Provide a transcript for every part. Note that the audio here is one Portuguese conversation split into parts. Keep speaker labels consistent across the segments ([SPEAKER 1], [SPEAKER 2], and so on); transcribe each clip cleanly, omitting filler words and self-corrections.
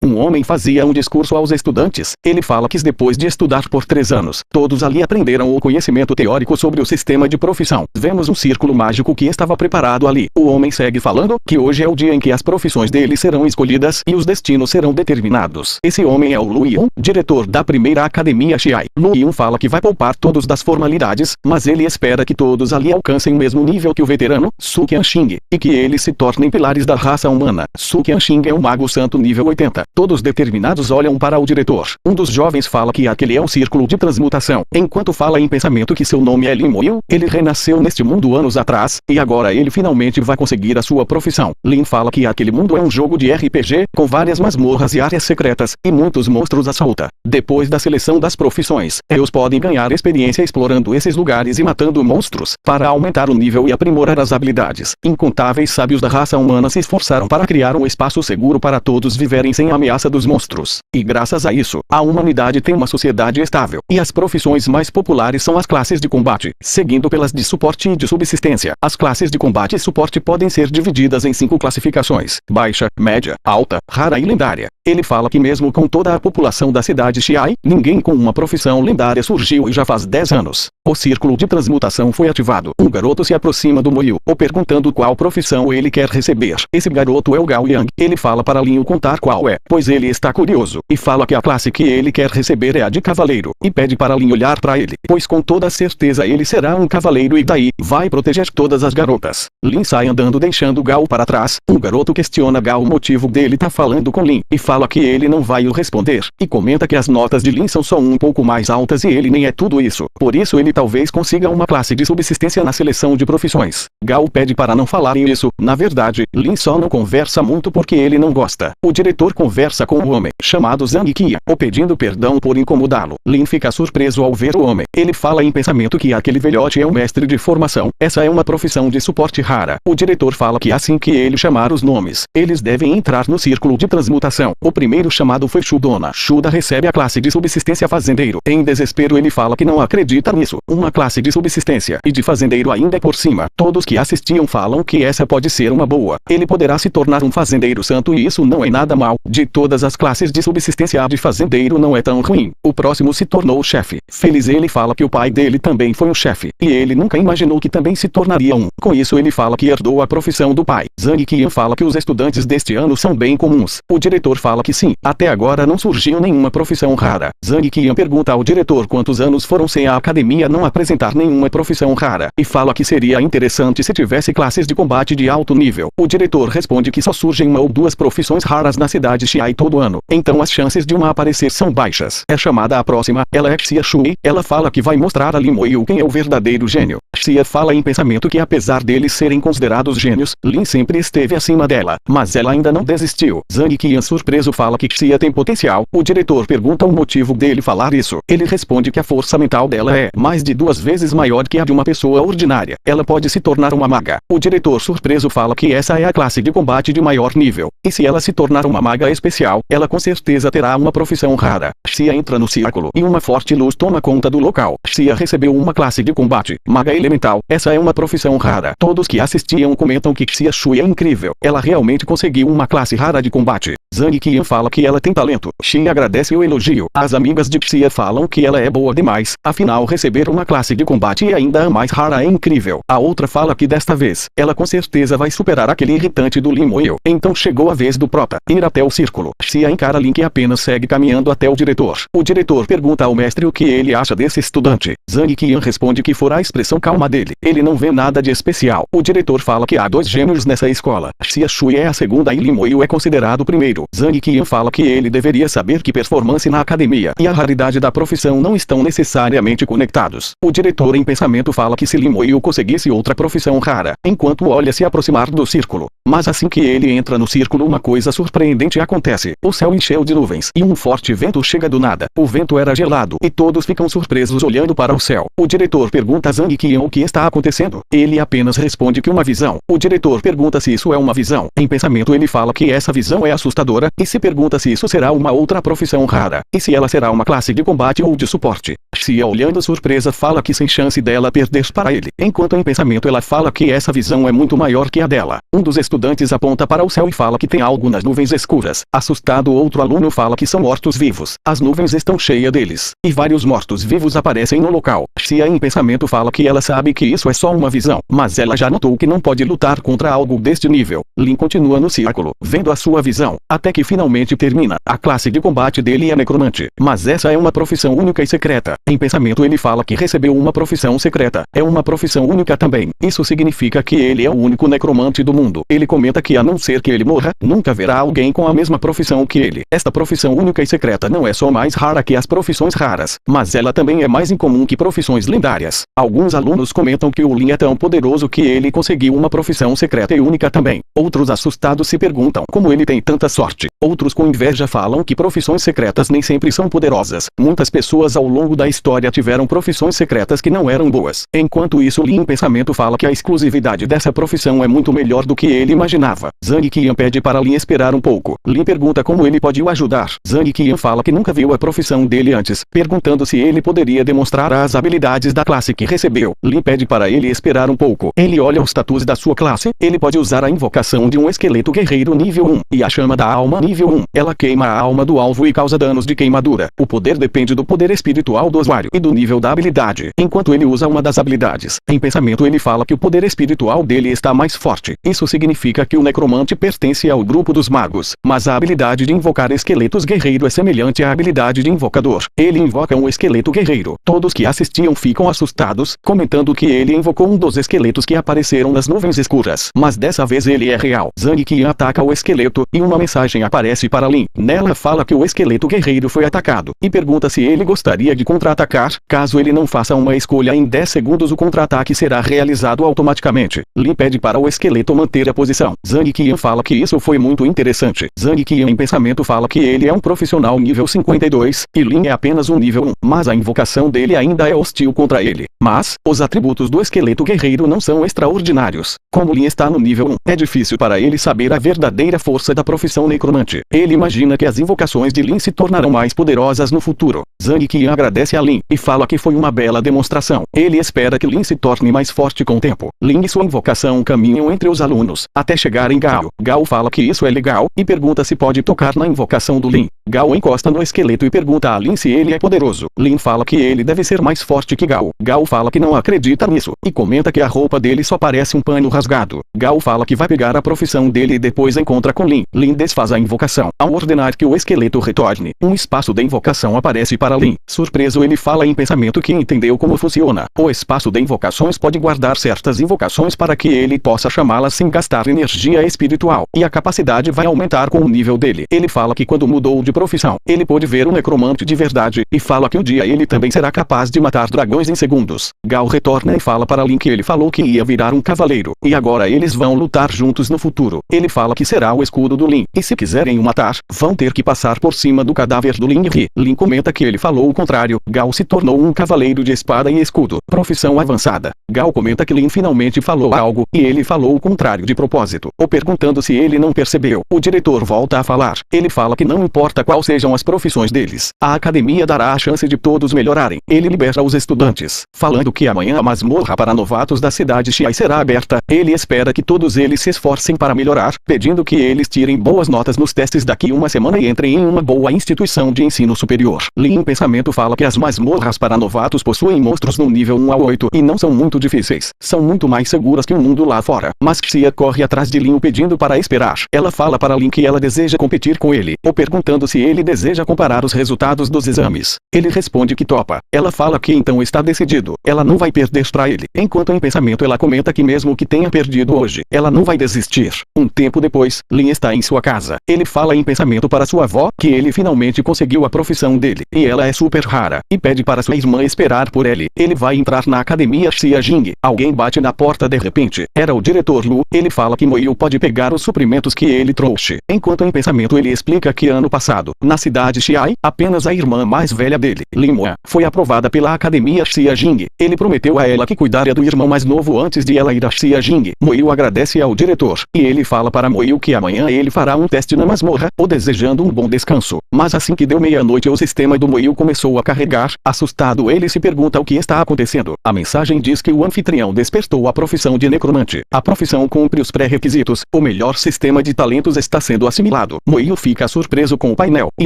[SPEAKER 1] um homem fazia um discurso aos estudantes. Ele fala que depois de estudar por 3 anos, todos ali aprenderam o conhecimento teórico sobre o sistema de profissão. Vemos um círculo mágico que estava preparado ali. O homem segue falando que hoje é o dia em que as profissões dele serão escolhidas e os destinos serão determinados. Esse homem é o Lu Yun, diretor da primeira academia Xiai. Lu Yun fala que vai poupar todos das formalidades, mas ele espera que todos ali alcancem o mesmo nível que o veterano, Su Qianxing, e que eles se tornem pilares da raça humana. Su Qianxing é um mago santo nível 80. Todos determinados olham para o diretor. Um dos jovens fala que aquele é um círculo de transmutação. Enquanto fala em pensamento que seu nome é Lin Moyu, ele renasceu neste mundo anos atrás, e agora ele finalmente vai conseguir a sua profissão. Lin fala que aquele mundo é um jogo de RPG, com várias masmorras e áreas secretas, e muitos monstros à solta. Depois da seleção das profissões, eles podem ganhar experiência explorando esses lugares e matando monstros, para aumentar o nível e aprimorar as habilidades. Incontáveis sábios da raça humana se esforçaram para criar um espaço seguro para todos viverem sem a ameaça dos monstros. E graças a isso, a humanidade tem uma sociedade estável. E as profissões mais populares são as classes de combate, seguindo pelas de suporte e de subsistência. As classes de combate e suporte podem ser divididas em 5 classificações: baixa, média, alta, rara e lendária. Ele fala que mesmo com toda a população da cidade Xiai, ninguém com uma profissão lendária surgiu e já faz 10 anos. O círculo de transmutação foi ativado. Um garoto se aproxima do Moyu, perguntando qual profissão ele quer receber. Esse garoto é o Gao Yang. Ele fala para Lin contar qual é, pois ele está curioso, e fala que a classe que ele quer receber é a de cavaleiro, e pede para Lin olhar para ele, pois com toda certeza ele será um cavaleiro e daí, vai proteger todas as garotas. Lin sai andando deixando Gao para trás. Um garoto questiona Gao o motivo dele tá falando com Lin, e fala que ele não vai o responder, e comenta que as notas de Lin são só um pouco mais altas e ele nem é tudo isso, por isso ele talvez consiga uma classe de subsistência na seleção de profissões. Gao pede para não falarem isso. Na verdade, Lin só não conversa muito porque ele não gosta. O diretor conversa com o homem, chamado Zhang Qian, pedindo perdão por incomodá-lo. Lin fica surpreso ao ver o homem. Ele fala em pensamento que aquele velhote é um mestre de formação. Essa é uma profissão de suporte rara. O diretor fala que assim que ele chamar os nomes, eles devem entrar no círculo de transmutação. O primeiro chamado foi Shudona. Shuda recebe a classe de subsistência fazendeiro. Em desespero ele fala que não acredita nisso. Uma classe de subsistência e de fazendeiro ainda é por cima. Todos que assistiam falam que essa pode ser uma boa. Ele poderá se tornar um fazendeiro santo e isso não é nada mal. De todas as classes de subsistência, a de fazendeiro não é tão ruim. O próximo se tornou o chefe. Feliz, ele fala que o pai dele também foi um chefe, e ele nunca imaginou que também se tornaria um. Com isso ele fala que herdou a profissão do pai. Zhang Qian fala que os estudantes deste ano são bem comuns. O diretor fala que sim, até agora não surgiu nenhuma profissão rara. Zhang Qian pergunta ao diretor quantos anos foram sem a academia não apresentar nenhuma profissão rara, e fala que seria interessante se tivesse classes de combate de alto nível. O diretor responde que só surgem 1 ou 2 profissões raras na cidade Xiai todo ano, então as chances de uma aparecer são baixas. É chamada a próxima, ela é Xia Shui. Ela fala que vai mostrar a Lin Moyu quem é o verdadeiro gênio. Xia fala em pensamento que apesar deles serem considerados gênios, Lin sempre esteve acima dela, mas ela ainda não desistiu. Zhang Qian surpreso fala que Xia tem potencial. O diretor pergunta o motivo dele falar isso. Ele responde que a força mental dela é mais de 2 vezes maior que a de uma pessoa ordinária. Ela pode se tornar uma maga. O diretor surpreso fala que essa é a classe de combate de maior nível, e se ela se tornar uma maga especial, ela com certeza terá uma profissão rara. Xia entra no círculo e uma forte luz toma conta do local. Xia recebeu uma classe de combate, maga elemental. Essa é uma profissão rara. Todos que assistiam comentam que Xia Shui é incrível. Ela realmente conseguiu uma classe rara de combate. Zhang Qian fala que ela tem talento. Xia agradece o elogio. As amigas de Xia falam que ela é boa demais. Afinal, receber uma classe de combate e ainda a mais rara é incrível. A outra fala que desta vez, ela com certeza vai superar aquele irritante do Lin Moyu. Então chegou a vez do prota ir até o círculo. Xia encara Lin, que apenas segue caminhando até o diretor. O diretor pergunta ao mestre o que ele acha desse estudante. Zhang Qian responde que fora a expressão calma dele. Ele não vê nada de especial. O diretor fala que há 2 gênios nessa escola. Xia Shui é a segunda e Lin Moyu é considerado o primeiro. Zhang Qian fala que ele deveria saber que performance na academia e a raridade da profissão não estão necessariamente conectados. O diretor em pensamento fala que se Lin Moyu conseguisse outra profissão rara, enquanto olha se aproximar do círculo. Mas assim que ele entra no círculo, uma coisa surpreendente acontece. O céu encheu de nuvens e um forte vento chega do nada. O vento era gelado e todos ficam surpresos olhando para o céu. O diretor pergunta a Zhang Qian o que está acontecendo. Ele apenas responde que uma visão. O diretor pergunta se isso é uma visão. Em pensamento ele fala que essa visão é assustadora, e se pergunta se isso será uma outra profissão rara, e se ela será uma classe de combate ou de suporte. Xia, olhando surpresa, fala que sem chance dela perder para ele, enquanto em pensamento ela fala que essa visão é muito maior que a dela. Um dos estudantes aponta para o céu e fala que tem algo nas nuvens escuras. Assustado, outro aluno fala que são mortos-vivos. As nuvens estão cheias deles, e vários mortos-vivos aparecem no local. Xia, em pensamento, fala que ela sabe que isso é só uma visão, mas ela já notou que não pode lutar contra algo deste nível. Lin continua no círculo, vendo a sua visão, até que finalmente termina. A classe de combate dele é necromante, mas essa é uma profissão única e secreta. Em pensamento ele fala que recebeu uma profissão secreta. É uma profissão única também. Isso significa que ele é o único necromante do mundo. Ele comenta que a não ser que ele morra, nunca haverá alguém com a mesma profissão que ele. Esta profissão única e secreta não é só mais rara que as profissões raras, mas ela também é mais incomum que profissões lendárias. Alguns alunos comentam que o Lin é tão poderoso que ele conseguiu uma profissão secreta e única também. Outros assustados se perguntam como ele tem tanta sorte. Outros com inveja falam que profissões secretas nem sempre são poderosas. Muitas pessoas ao longo da história tiveram profissões secretas que não eram boas. Enquanto isso, Lin em pensamento fala que a exclusividade dessa profissão é muito melhor do que ele imaginava. Zhang Qian pede para Lin esperar um pouco. Lin pergunta como ele pode o ajudar. Zhang Qian fala que nunca viu a profissão dele antes, perguntando se ele poderia demonstrar as habilidades da classe que recebeu. Lin pede para ele esperar um pouco. Ele olha o status da sua classe. Ele pode usar a invocação de um esqueleto guerreiro nível 1 e a chama da alma nível 1. Ela queima a alma do alvo e causa danos de queimadura. O poder depende do poder espiritual do usuário e do nível da habilidade. Enquanto ele usa uma das habilidades, em pensamento ele fala que o poder espiritual dele está mais forte. Isso significa que o necromante pertence ao grupo dos magos, mas a habilidade de invocar esqueletos guerreiro é semelhante à habilidade de invocador. Ele invoca um esqueleto guerreiro. Todos que assistiam ficam assustados, comentando que ele invocou um dos esqueletos que apareceram nas nuvens escuras. Mas dessa vez ele é real. Zhang Qian ataca o esqueleto, e uma mensagem aparece para Lin. Nela fala que o esqueleto guerreiro foi atacado, e pergunta se ele gostaria de contra-atacar. Caso ele não faça uma escolha em 10 segundos, o contra-ataque será realizado automaticamente. Lin pede para o esqueleto manter a posição. Zhang Qian fala que isso foi muito interessante. Zhang Qian em pensamento fala que ele é um profissional nível 52, e Lin é apenas um nível 1, mas a invocação dele ainda é hostil contra ele. Mas, os atributos do esqueleto guerreiro não são extraordinários. Como Lin está no nível 1, é difícil para ele saber a verdadeira força da profissão necromante. Ele imagina que as invocações de Lin se tornarão mais poderosas no futuro. Zhang Qian agradece a Lin, e fala que foi uma bela demonstração. Ele espera que Lin se torne mais forte com o tempo. Lin e sua invocação caminham entre os alunos, até chegar em Gao. Gao fala que isso é legal, e pergunta se pode tocar na invocação do Lin. Gao encosta no esqueleto e pergunta a Lin se ele é poderoso. Lin fala que ele deve ser mais forte que Gao. Gao fala que não acredita nisso, e comenta que a roupa dele só parece um pano rasgado. Gao fala que vai pegar a profissão dele e depois encontra com Lin. Lin desfaz a invocação. Ao ordenar que o esqueleto retorne, um espaço de invocação aparece para Lin. Surpreso, ele fala em pensamento que entendeu como funciona. O espaço de invocações pode guardar certas invocações para que ele possa chamá-las sem gastar energia espiritual, e a capacidade vai aumentar com o nível dele. Ele fala que quando mudou de profissão, ele pôde ver um necromante de verdade, e fala que um dia ele também será capaz de matar dragões em segundos. Gao retorna e fala para Lin que ele falou que ia virar um cavaleiro, e agora eles vão lutar juntos no futuro. Ele fala que será o escudo do Lin, e se quiserem o matar, vão ter que passar por cima do cadáver do Lin e ri. Lin comenta que ele falou o contrário. Gao se tornou um cavaleiro de espada e escudo. Profissão avançada. Gao comenta que Lin finalmente falou algo, e ele falou o contrário de propósito, ou perguntando se ele não percebeu. O diretor volta a falar. Ele fala que não importa quais sejam as profissões deles, a academia dará a chance de todos melhorarem. Ele libera os estudantes, falando que amanhã a masmorra para novatos da cidade Xiai será aberta. Ele espera que todos eles se esforcem para melhorar, pedindo que eles tirem boas notas nos testes daqui uma semana e entrem em uma boa instituição de ensino superior. Lin em pensamento fala que as masmorras para novatos possuem monstros no nível 1 a 8 e não são muito difíceis. São muito mais seguras que o mundo lá fora. Mas Xia corre atrás de Lin pedindo para esperar. Ela fala para Lin que ela deseja competir com ele, ou perguntando se ele deseja comparar os resultados dos exames. Ele responde que topa. Ela fala que então está decidido. Ela não vai perder para ele. Enquanto em pensamento ela comenta que mesmo que tenha perdido hoje, ela não vai desistir. Um tempo depois, Lin está em sua casa. Ele fala em pensamento para sua avó que ele finalmente conseguiu a profissão dele, e ela é super rara, e pede para sua irmã esperar por ele. Ele vai entrar na academia Xia Jing. Alguém bate na porta de repente. Era o diretor Lu. Ele fala que Moyu pode pegar os suprimentos que ele trouxe. Enquanto em pensamento ele explica que ano passado, passado, na cidade Xiai, apenas a irmã mais velha dele, Lin Moa, foi aprovada pela Academia Xiajing. Ele prometeu a ela que cuidaria do irmão mais novo antes de ela ir a Xiajing. Moiu agradece ao diretor, e ele fala para Moiu que amanhã ele fará um teste na masmorra, o desejando um bom descanso. Mas assim que deu meia-noite o sistema do Moiu começou a carregar. Assustado, ele se pergunta o que está acontecendo. A mensagem diz que o anfitrião despertou a profissão de necromante. A profissão cumpre os pré-requisitos, o melhor sistema de talentos está sendo assimilado. Moiu fica surpreso com o painel, e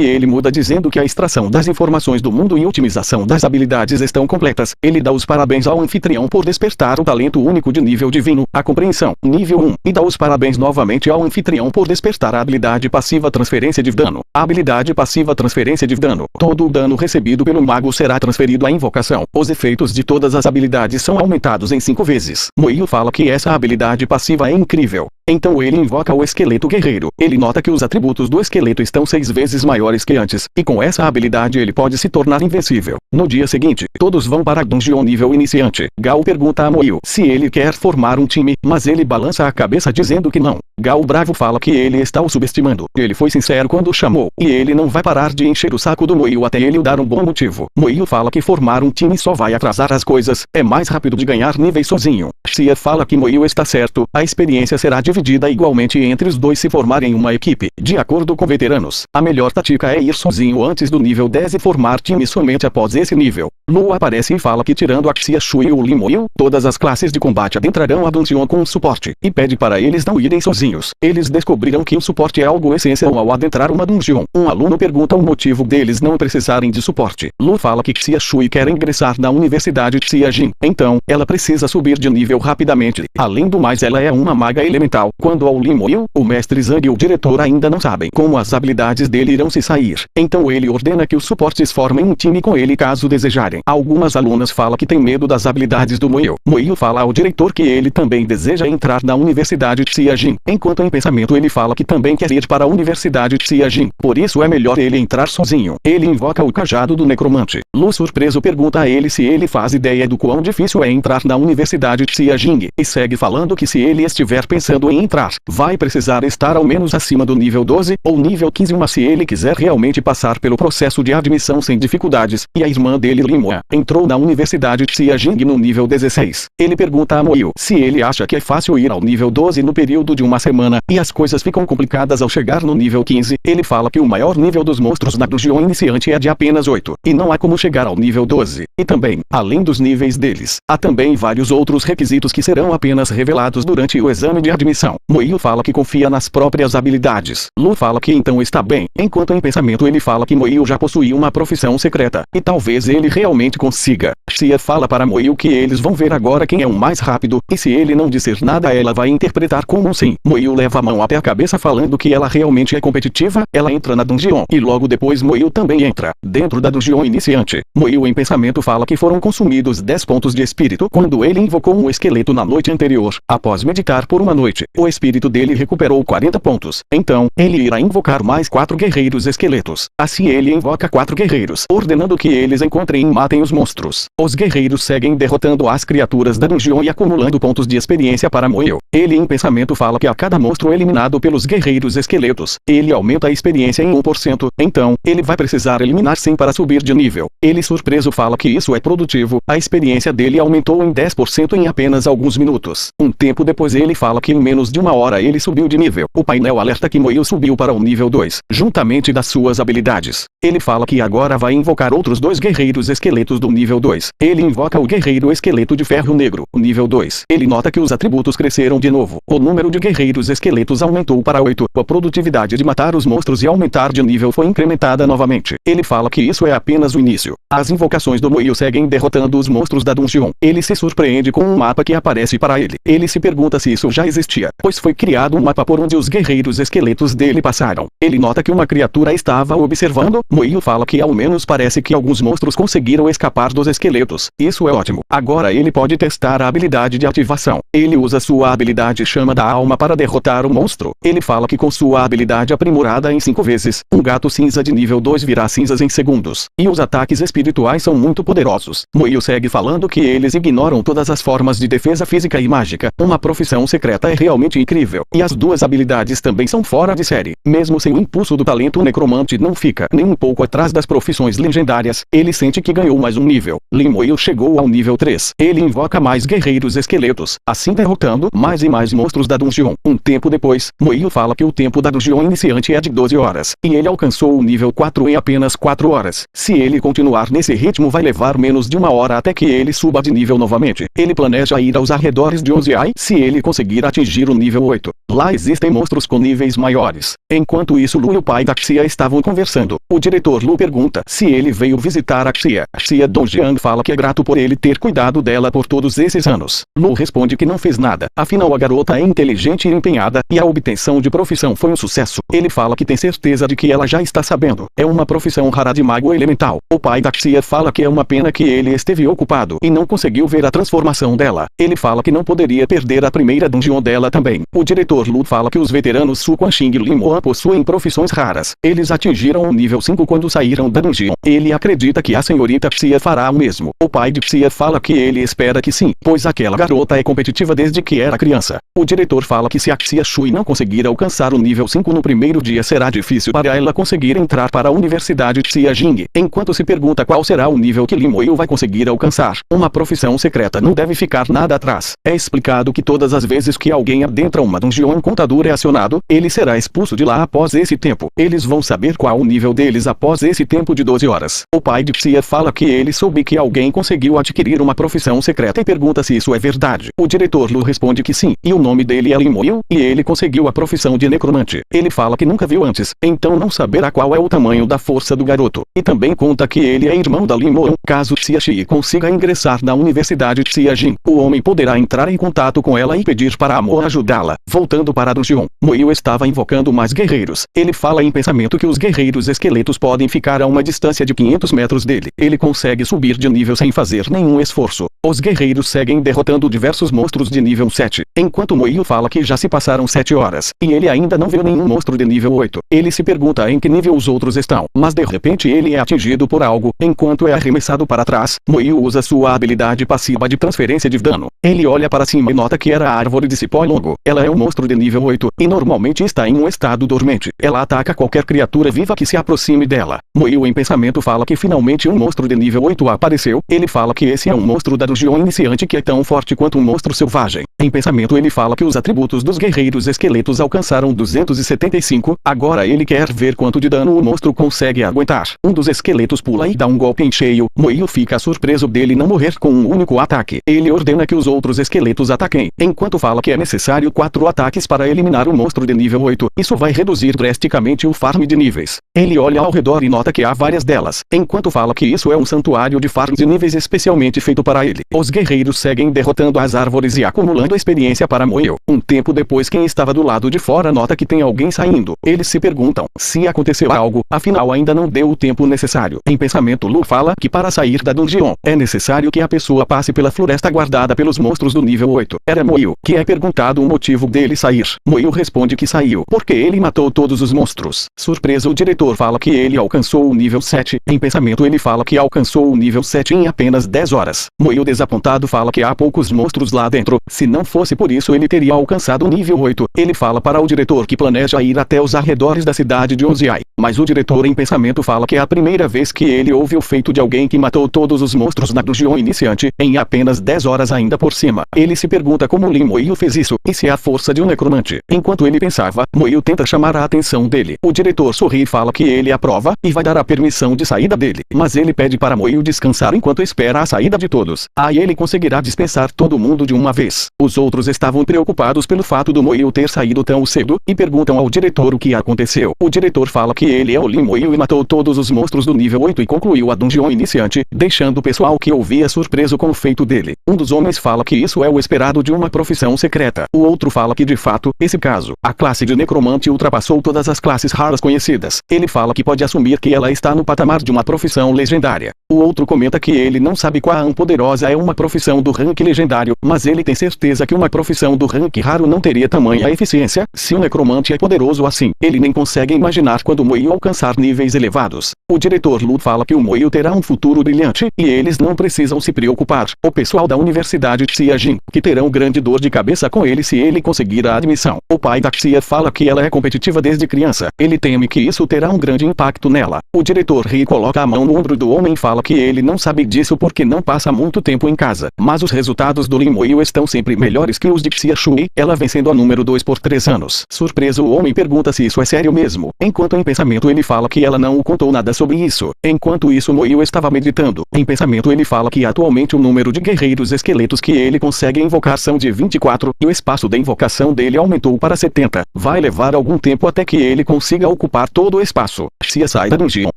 [SPEAKER 1] ele muda dizendo que a extração das informações do mundo e otimização das habilidades estão completas. Ele dá os parabéns ao anfitrião por despertar o talento único de nível divino, a compreensão, nível 1, e dá os parabéns novamente ao anfitrião por despertar a habilidade passiva transferência de dano. A habilidade passiva transferência de dano. Todo o dano recebido pelo mago será transferido à invocação. Os efeitos de todas as habilidades são aumentados em 5 vezes. Moiu fala que essa habilidade passiva é incrível. Então ele invoca o esqueleto guerreiro. Ele nota que os atributos do esqueleto estão 6 vezes maiores que antes, e com essa habilidade ele pode se tornar invencível. No dia seguinte, todos vão para a dungeon nível iniciante. Gao pergunta a Moiu se ele quer formar um time, mas ele balança a cabeça dizendo que não. Gao bravo fala que ele está o subestimando. Ele foi sincero quando o chamou, e ele não vai parar de encher o saco do Moiu até ele dar um bom motivo. Moiu fala que formar um time só vai atrasar as coisas, é mais rápido de ganhar níveis sozinho. Xia fala que Moiu está certo, a experiência será dividida igualmente entre os dois se formarem uma equipe. De acordo com veteranos, a melhor tática é ir sozinho antes do nível 10 e formar time somente após esse nível. Lu aparece e fala que tirando a Xia Shui e o Lin Moiu, todas as classes de combate adentrarão a dungeon com suporte, e pede para eles não irem sozinhos. Eles descobriram que o suporte é algo essencial ao adentrar uma dungeon. Um aluno pergunta o motivo deles não precisarem de suporte. Lu fala que Xia Shui quer ingressar na Universidade Xiajin, então, ela precisa subir de nível rapidamente. Além do mais, ela é uma maga elemental. Quando ao Lin Moiu, o mestre Zhang e o diretor ainda não sabem como as habilidades dele irão se sair. Então ele ordena que os suportes formem um time com ele caso desejarem. Algumas alunas falam que tem medo das habilidades do Moiu. Moiu fala ao diretor que ele também deseja entrar na Universidade Xiajin, enquanto em pensamento ele fala que também quer ir para a Universidade Xiajin. Por isso é melhor ele entrar sozinho. Ele invoca o cajado do necromante. Lu surpreso pergunta a ele se ele faz ideia do quão difícil é entrar na Universidade Xiajin, e segue falando que se ele estiver pensando em entrar, vai precisar estar ao menos acima do nível 12 ou nível 15, mas se ele quiser realmente passar pelo processo de admissão sem dificuldades. E a irmã dele, Lin Moa, entrou na Universidade Xiajing no nível 16. Ele pergunta a Moiu se ele acha que é fácil ir ao nível 12 no período de uma semana, e as coisas ficam complicadas ao chegar no nível 15. Ele fala que o maior nível dos monstros na dungeon iniciante é de apenas 8, e não há como chegar ao nível 12. E também, além dos níveis deles, há também vários outros requisitos que serão apenas revelados durante o exame de admissão. Moiu fala que confia nas próprias habilidades. Lu fala que então está bem, enquanto em pensamento ele fala que Moiu já possui uma profissão secreta, e talvez ele realmente consiga. Xia fala para Moiu que eles vão ver agora quem é o mais rápido, e se ele não disser nada ela vai interpretar como um sim. Moiu leva a mão até a cabeça falando que ela realmente é competitiva. Ela entra na dungeon, e logo depois Moiu também entra. Dentro da dungeon iniciante, Moiu em pensamento fala que foram consumidos 10 pontos de espírito quando ele invocou um esqueleto na noite anterior. Após meditar por uma noite, o espírito dele recuperou 40 pontos. Então, ele irá invocar mais 4 guerreiros esqueletos. Assim ele invoca 4 guerreiros, ordenando que eles encontrem e matem os monstros. Os guerreiros seguem derrotando as criaturas da dungeon e acumulando pontos de experiência para Moiu. Ele em pensamento fala que a cada monstro eliminado pelos guerreiros esqueletos, ele aumenta a experiência em 1%. Então, ele vai precisar eliminar 100 para subir de nível. Ele surpreso fala que isso é produtivo. A experiência dele aumentou em 10% em apenas alguns minutos. Um tempo depois ele fala que em menos de uma hora ele subiu de nível. O painel alerta que Moiu subiu para o nível 2, juntamente das suas habilidades. Ele fala que agora vai invocar outros 2 guerreiros esqueletos do nível 2. Ele invoca o guerreiro esqueleto de ferro negro, o nível 2. Ele nota que os atributos cresceram de novo. O número de guerreiros esqueletos aumentou para 8. A produtividade de matar os monstros e aumentar de nível foi incrementada novamente. Ele fala que isso é apenas o início. As invocações do Moiu seguem derrotando os monstros da dungeon. Ele se surpreende com um mapa que aparece para ele. Ele se pergunta se isso já existia, pois foi criado um mapa por onde os guerreiros esqueletos dele passaram. Ele nota que uma criatura estava observando. Moiu fala que ao menos parece que alguns monstros conseguiram escapar dos esqueletos. Isso é ótimo. Agora ele pode testar a habilidade de ativação. Ele usa sua habilidade Chama da Alma para derrotar o monstro. Ele fala que com sua habilidade aprimorada em 5 vezes, um gato cinza de nível 2 virá cinzas em segundos. E os ataques ataques espirituais são muito poderosos. Moio segue falando que eles ignoram todas as formas de defesa física e mágica. Uma profissão secreta é realmente incrível. E as duas habilidades também são fora de série. Mesmo sem o impulso do talento, o necromante não fica nem um pouco atrás das profissões legendárias. Ele sente que ganhou mais um nível. Limoeiro chegou ao nível 3. Ele invoca mais guerreiros esqueletos, assim derrotando mais e mais monstros da dungeon. Um tempo depois, Moio fala que o tempo da dungeon iniciante é de 12 horas. E ele alcançou o nível 4 em apenas 4 horas. Se ele continuar nesse ritmo, vai levar menos de uma hora até que ele suba de nível novamente. Ele planeja ir aos arredores de Ozai se ele conseguir atingir o nível 8. Lá existem monstros com níveis maiores. Enquanto isso, Lu e o pai da Xia estavam conversando. O diretor Lu pergunta se ele veio visitar a Xia. Xia Dongjiang fala que é grato por ele ter cuidado dela por todos esses anos. Lu responde que não fez nada. Afinal, a garota é inteligente e empenhada, e a obtenção de profissão foi um sucesso. Ele fala que tem certeza de que ela já está sabendo. É uma profissão rara de mago elemental. O pai da Xia fala que é uma pena que ele esteve ocupado e não conseguiu ver a transformação dela. Ele fala que não poderia perder a primeira dungeon dela também. O diretor Lu fala que os veteranos Su Quanxing e Limoan possuem profissões raras. Eles atingiram o nível 5 quando saíram da dungeon. Ele acredita que a senhorita Xia fará o mesmo. O pai de Xia fala que ele espera que sim, pois aquela garota é competitiva desde que era criança. O diretor fala que se a Xia Shui não conseguir alcançar o nível 5 no primeiro dia, será difícil para ela conseguir entrar para a Universidade Xia Jing. Enquanto se pergunta qual será o nível que Limoeiro vai conseguir alcançar. Uma profissão secreta não deve ficar nada atrás. É explicado que todas as vezes que alguém adentra uma dungeon, um contador é acionado, ele será expulso de lá após esse tempo. Eles vão saber qual o nível deles após esse tempo de 12 horas. O pai de Xia fala que ele soube que alguém conseguiu adquirir uma profissão secreta e pergunta se isso é verdade. O diretor Lu responde que sim, e o nome dele é Limoeiro, e ele conseguiu a profissão de necromante. Ele fala que nunca viu antes, então não saberá qual é o tamanho da força do garoto. E também conta que ele é irmão da Limoan. Caso Xia Shi consiga ingressar na Universidade Xia Jing, o homem poderá entrar em contato com ela e pedir para a Moa ajudá-la. Voltando para a dungeon, Moio estava invocando mais guerreiros. Ele fala em pensamento que os guerreiros esqueletos podem ficar a uma distância de 500 metros dele. Ele consegue subir de nível sem fazer nenhum esforço. Os guerreiros seguem derrotando diversos monstros de nível 7, enquanto Moio fala que já se passaram 7 horas, e ele ainda não viu nenhum monstro de nível 8. Ele se pergunta em que nível os outros estão, mas de repente ele é atingido por algo. Enquanto é arremessado para trás, Moio usa sua habilidade passiva de transferência de dano. Ele olha para cima e nota que era a árvore de cipó longo. Ela é um monstro de nível 8, e normalmente está em um estado dormente. Ela ataca qualquer criatura viva que se aproxime dela. Moio em pensamento fala que finalmente um monstro de nível 8 apareceu. Ele fala que esse é um monstro da dungeon iniciante que é tão forte quanto um monstro selvagem. Em pensamento ele fala que os atributos dos guerreiros esqueletos alcançaram 275, agora ele quer ver quanto de dano o monstro consegue aguentar. Um dos esqueletos pula e dá um golpe em cheio. Moio fica surpreso dele não morrer com um único ataque. Ele ordena que os outros esqueletos ataquem, enquanto fala que é necessário 4 ataques para eliminar o monstro de nível 8. Isso vai reduzir drasticamente o farm de níveis. Ele olha ao redor e nota que há várias delas, enquanto fala que isso é um santuário de farm de níveis especialmente feito para ele. Os guerreiros seguem derrotando as árvores e acumulando experiência para Moio. Um tempo depois, quem estava do lado de fora nota que tem alguém saindo. Eles se perguntam se aconteceu algo, afinal ainda não deu o tempo necessário. Em pensamento Lu fala que para sair da dungeon, é necessário que a pessoa passe pela floresta guardada pelos monstros do nível 8. Era Moio, que é perguntado o motivo dele sair. Moio responde que saiu porque ele matou todos os monstros. Surpreso, o diretor fala que ele alcançou o nível 7. Em pensamento ele fala que alcançou o nível 7 em apenas 10 horas. Moio desapontado fala que há poucos monstros lá dentro. Se não fosse por isso ele teria alcançado o nível 8. Ele fala para o diretor que planeja ir até os arredores da cidade de Ozai. Mas o diretor em pensamento fala que é a primeira vez que ele ouve o feito de alguém que matou todos os monstros na dungeon iniciante, em apenas 10 horas ainda por cima. Ele se pergunta como Limoeiro fez isso, e se é a força de um necromante. Enquanto ele pensava, Moio tenta chamar a atenção dele. O diretor sorri e fala que ele aprova, e vai dar a permissão de saída dele. Mas ele pede para Moio descansar enquanto espera a saída de todos. Aí ele conseguirá dispensar todo mundo de uma vez. Os outros estavam preocupados pelo fato do Moio ter saído tão cedo, e perguntam ao diretor o que aconteceu. O diretor fala que ele é o Limoeiro e matou todos os monstros do nível 8 e concluiu a dungeon iniciante, deixando o pessoal que ouvia surpreso com o feito dele. Um dos homens fala que isso é o esperado de uma profissão secreta. O outro fala que de fato, esse caso, a classe de necromante ultrapassou todas as classes raras conhecidas. Ele fala que pode assumir que ela está no patamar de uma profissão legendária. O outro comenta que ele não sabe quão poderosa é uma profissão do rank legendário, mas ele tem certeza que uma profissão do rank raro não teria tamanha eficiência. Se o necromante é poderoso assim, ele nem consegue imaginar quando Moio alcançar níveis elevados. O diretor Lu fala que o Moio terá um futuro brilhante, e eles não precisam se preocupar. O pessoal da Universidade Xiajin, que terão grande dor de cabeça com ele se ele conseguir a admissão. O pai da Xia fala que ela é competitiva desde criança. Ele teme que isso terá um grande impacto nela. O diretor Ri coloca a mão no ombro do homem e fala que ele não sabe disso porque não passa muito tempo em casa. Mas os resultados do Lin Moio estão sempre melhores que os de Xia Shui, ela vem sendo a número 2 por 3 anos. Surpreso, o homem pergunta se isso é sério mesmo. Enquanto em pensamento ele fala que ela não o contou nada sobre isso. Enquanto isso, Moio estava meditando. Em pensamento ele fala que atualmente o número de guerreiros esqueletos que ele consegue invocar são de 24, e o espaço de invocação dele aumentou para 70. Vai levar algum tempo até que ele consiga ocupar todo o espaço. Xia sai da dungeon,